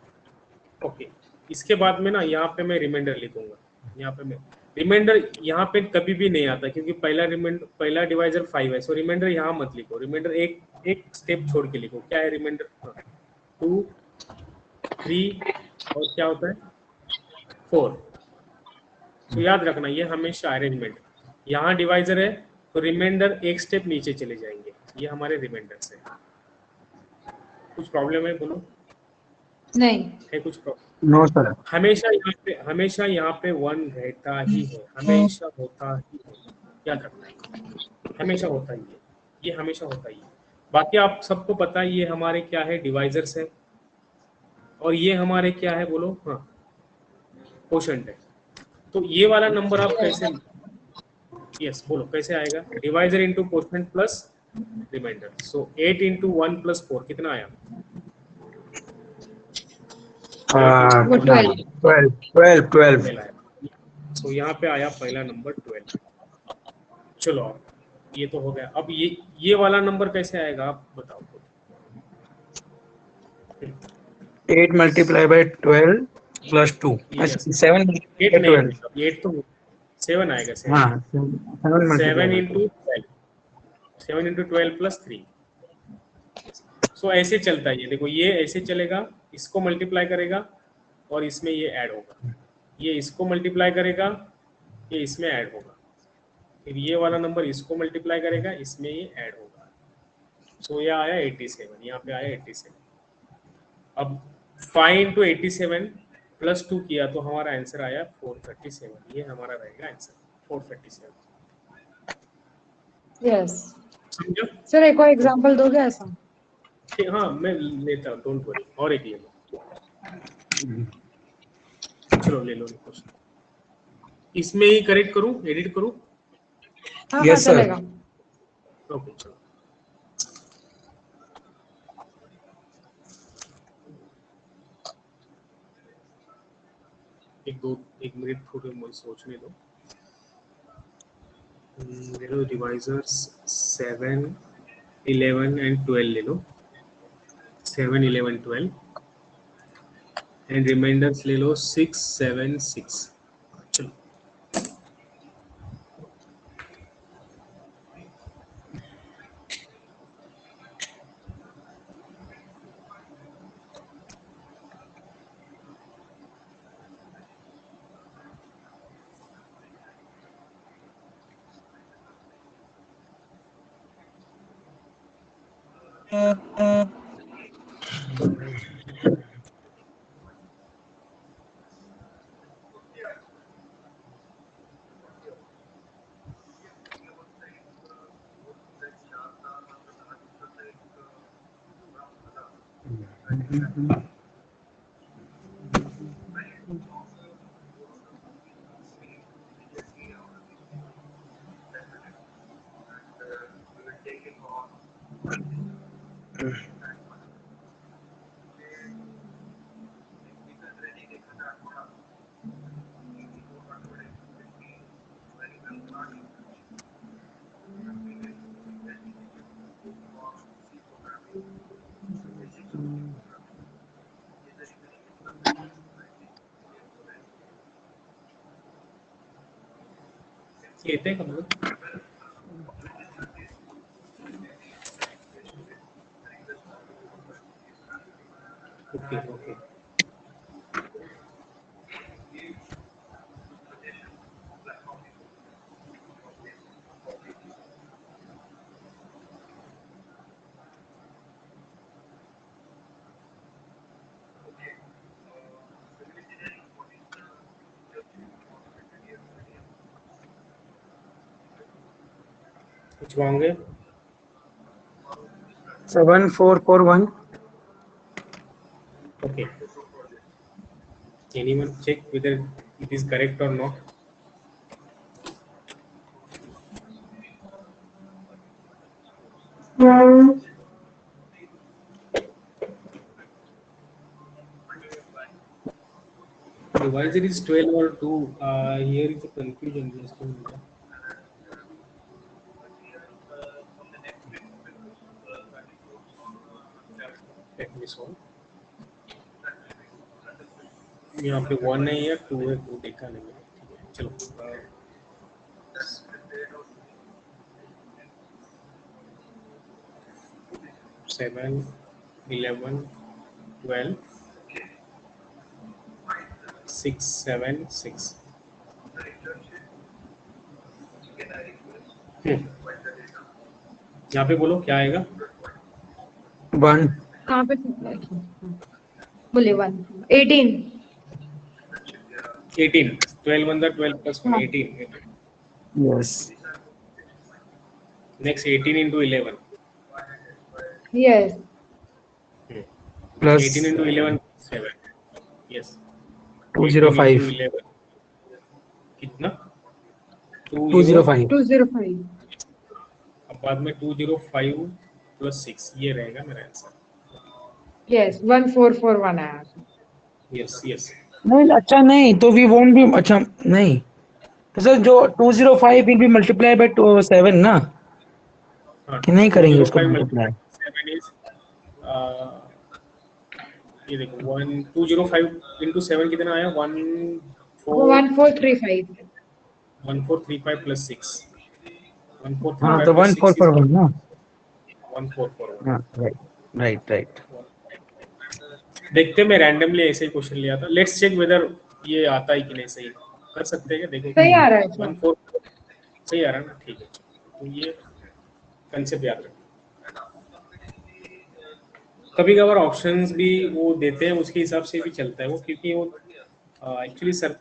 ओके, इसके बाद में ना यहाँ पे मैं रिमाइंडर लिखूंगा, यहाँ पे मैं रिमाइंडर यहाँ पे कभी भी नहीं आता, क्योंकि पहला डिवाइजर 5 है, सो रिमाइंडर यहाँ मत लिखो, रिमाइंडर एक एक स्टेप छोड़ के लिखो, क्या है रिमाइंडर 2 3, और क्या होता है 4। तो याद रखना ये हमेशा अरेंजमेंट, यहाँ डिवाइजर है तो रिमाइंडर एक स्टेप नीचे चले जाएंगे, ये हमारे रिमाइंडर्स है। कुछ प्रॉब्लम है बोलो, नहीं। है कुछ प्रॉब्लम, नो सर। हमेशा यहाँ पे 1 रहता ही है, हमेशा होता ही है, याद रखना है, हमेशा होता ही है, ये हमेशा होता ही है। बाकी आप सबको पता है ये हमारे क्या है डिवाइजर्स है, और ये हमारे क्या है बोलो, हाँ कोशेंट है। तो ये वाला नंबर आप कैसे, यस बोलो कैसे आएगा, divisor into quotient plus reminder. So 8 into 1 plus 4 कितना आया, 8 इंटू वो 1 12। 12 आया। सो यहाँ पे आया पहला नंबर 12। चलो अब ये तो हो गया, अब ये वाला नंबर कैसे आएगा आप बताओ। 8 multiply by 12 plus 2। Yes 7 8 multiply नहीं 12। आएगा, 8 तो 7 आएगा, 7 हाँ 7 multiply 7 bye into 12, 7 into 12 plus 3। सो ऐसे चलता है ये, देखो ये ऐसे चलेगा, इसको मल्टीप्लाई करेगा और इसमें ये ऐड होगा, ये इसको मल्टीप्लाई करेगा, ये इसमें ऐड होगा, फिर ये वाला नंबर इसको मल्टीप्लाई करेगा, इसमें ये ऐड होगा। सो ये आया 87, यहाँ पे आया 87। अब 5 इंटू 87 प्लस 2 किया तो हमारा आंसर आया 437, ये हमारा रहेगा आंसर 437। यस समझो, सर, एक और एग्जांपल दोगे ऐसा? हाँ मैं लेता हूँ, डोंट वरी, और एक ले लो, चलो ले लो क्वेश्चन, इसमें ही करेक्ट करूँ, एडिट करूँ, हाँ हाँ यस सर। चलेगा। ओके चलो। एक मिनट थोड़े मुझे सोचने दो। ले लो डिवाइजर्स 7 11 एंड 12 ले लो, 7 11 12, एंड रिमाइंडर्स ले लो 6 7 6। चलो येते का मतलब ओके ओके कुछ मांगे 7441. okay anyone check whether it is correct or not why it is 12 or 2 here is a confusion just a minute. Let me solve यहाँ पे 1 है या 2 है 2 देखा नहीं मैंने ठीक है चलो 7 11 12 6 7 6 यहाँ पे बोलो क्या आएगा 1. कहाँ पे बोले 1 18 18 12 1 12 plus 1 18 Yes. next 18 into 11 yes Plus 18 into 11 7 yes 18 205. into 11 कितना 205. 205 अब बाद में 205 plus 6 ये रहेगा मेरा आंसर yes 1441 आया यस यस नहीं अच्छा नहीं तो वी वोंट बी अच्छा नहीं तो सर जो 205 विल बी मल्टीप्लाई बाय 7 ना हाँ कि नहीं करेंगे उसको 205 मल्टीप्लाई 7 is ये देखो 1 205 into 7 कितना आया 1435 1435 plus 6 हाँ 1435 तो plus 6 is 1441 ना 1441 हाँ राइट राइट देखते मैं रैंडमली ऐसे ही क्वेश्चन लिया था लेट्स चेक वेदर ये आता है कि नहीं सही कर सकते हैं क्या देखो सही आ रहा है सर 14 सही आ रहा है ना ठीक है तो ये कंसेप्ट याद रखो कभी कभार ऑप्शंस भी वो देते हैं उसके हिसाब से भी चलता है वो क्योंकि वो एक्चुअली सर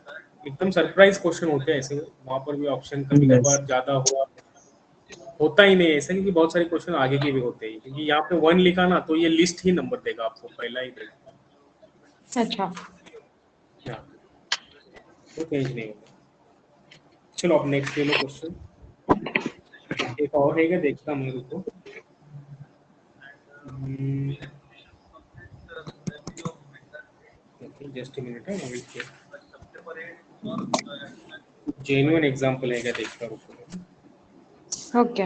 एकदम सरप्राइज क्वेश्चन होते हैं ऐसे वहां पर भी ऑप्शन कभी कभार ज्यादा हुआ होता ही नहीं ऐसा क्योंकि बहुत सारे क्वेश्चन आगे के भी होते हैं क्योंकि यहाँ पे 1 लिखा ना तो ये लिस्ट ही नंबर देगा आपको पहला ही देगा अच्छा हाँ तो चेंज नहीं होगा चलो अब नेक्स्ट ले लो क्वेश्चन एक और है क्या देखता मैं रुको जस्ट अ मिनट है आई विल जेन्युइन एग्जांपल है क्या देखता रुको ओके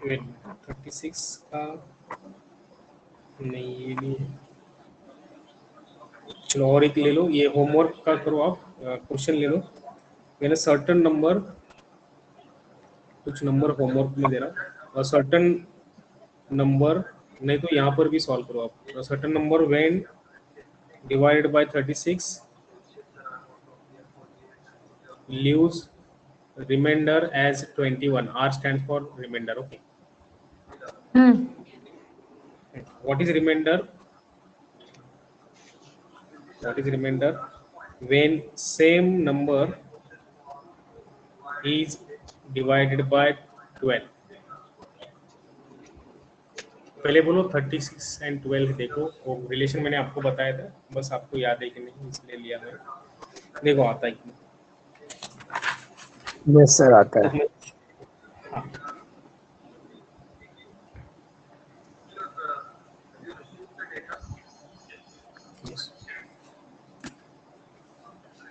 वेट 36 का नहीं ये नहीं है चलो और एक ले लो, ये होमवर्क का करो आप, क्वेश्चन ले लो। मैंने सर्टन नंबर, कुछ नंबर होमवर्क में दे रहा, और सर्टन नंबर, नहीं तो यहाँ पर भी सॉल्व करो आप। Certain number when divided bye 36 leaves remainder as 21. R stands for remainder. Okay. What is remainder? What is remainder? When same number is divided by 12. पहले बोलो 36 एंड 12 देखो, वो रिलेशन मैंने आपको बताया था, बस आपको याद है कि नहीं इसलिए लिया मैंने। देखो आता है कि यस सर आता है।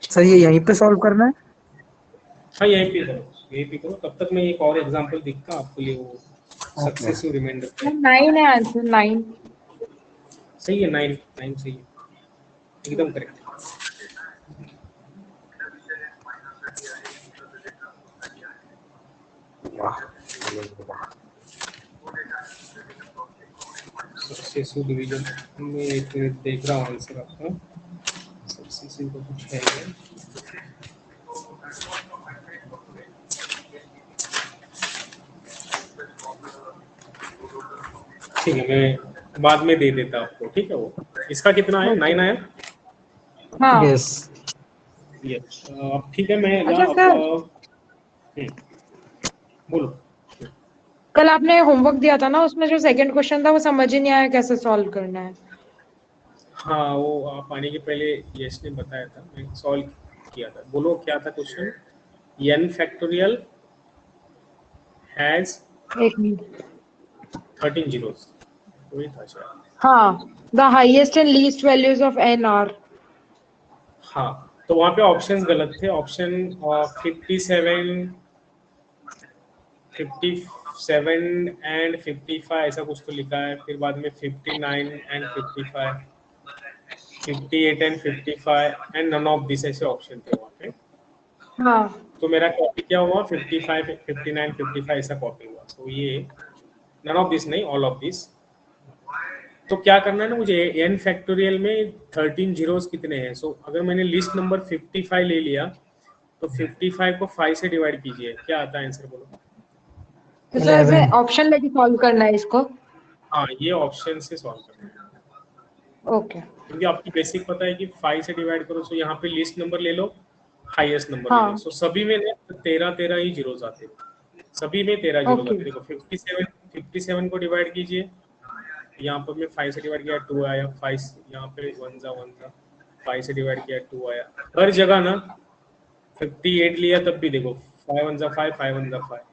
सर ये यहीं पे सॉल्व करना है? हाँ यहीं पे करो, यहीं पे करो। तब तक मैं एक और एग्जांपल दिखता आपके लिए, वो सक्सेसिव रिमाइंडर। 9 है आंसर, 9। सही है, 9 9 सही है, एकदम करेक्ट। सक्सेसिव डिवीजन में एक मिनट देख रहा हूँ आंसर आपका। सक्सेसिव का कुछ है क्या? ठीक है, मैं बाद में दे देता आपको, ठीक है। वो इसका कितना आया? 9 आया। हाँ यस ये अब ठीक है, मैं अच्छा अब सर, बोलो। कल आपने होमवर्क दिया था ना, उसमें जो सेकंड क्वेश्चन था वो समझ ही नहीं आया कैसे सॉल्व करना है। हाँ वो आप आने के पहले यश ने बताया था, मैं सॉल्व किया था। बोलो क्या था क्वेश्चन? n फैक्टोरियल हैज एक मिनट। 13 zeros, वही था शायद। हाँ, the highest and least values of n are. हाँ तो वहाँ पे ऑप्शंस गलत थे। ऑप्शन 57 एंड 55 ऐसा कुछ तो लिखा है, फिर बाद में 59 and 55, 58 and 55 and none of this ऐसे ऑप्शन थे वहाँ पे। हाँ तो मेरा कॉपी क्या हुआ? 55 59 55 ऐसा कॉपी हुआ। तो ये नन ऑफ दिस नहीं, ऑल ऑफ दिस। तो क्या करना है ना मुझे, n फैक्टोरियल में 13 जीरोस कितने हैं? सो अगर मैंने लिस्ट नंबर 55 ले लिया तो 55 को 5 से डिवाइड कीजिए, क्या आता है आंसर बोलो? तो सर ऐसे 11। ऑप्शन लेके सॉल्व करना है इसको। हाँ ये ऑप्शन से सॉल्व करना है, ओके। क्योंकि आपकी बेसिक पता है कि 5 से डिवाइड करो। सो यहाँ पे लिस्ट नंबर ले लो, हाईएस्ट नंबर ले लो। हाँ सो सभी में 13 ही जीरोस आते हैं, सभी में 13 जीरोस ओके। आते हैं। देखो 57 को डिवाइड कीजिए, यहाँ पर मैं 5 से डिवाइड किया 2 आया, 5 यहाँ पे 1 था, 5 से डिवाइड किया 2 आया। हर जगह ना 58 लिया तब भी देखो 5 1 5, 5 1 5,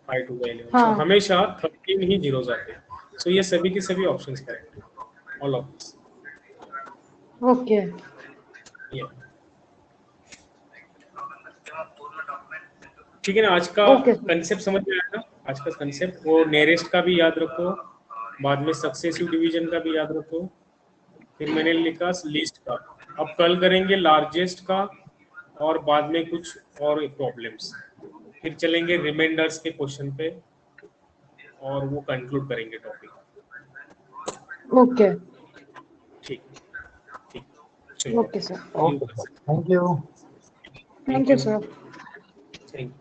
5 2 11। हाँ तो हमेशा 13 ही जीरोस आते हैं। सो ये सभी के सभी ऑप्शंस करेक्ट है, ऑल ऑफ दिस। ओके। ठीक है ना? आज का ओके सर। कंसेप्ट समझ में आया ना? आज का कंसेप्ट, वो नेरेस्ट का भी याद रखो, बाद में सक्सेसिव डिवीजन का भी याद रखो, फिर मैंने लिखा लिस्ट का। अब कल करेंगे लार्जेस्ट का, और बाद में कुछ और प्रॉब्लम्स, फिर चलेंगे रिमाइंडर्स के क्वेश्चन पे, और वो कंक्लूड करेंगे टॉपिक। ओके ठीक ठीक, चलो okay sir. Okay sir, thank you. Thank you sir. Thank you.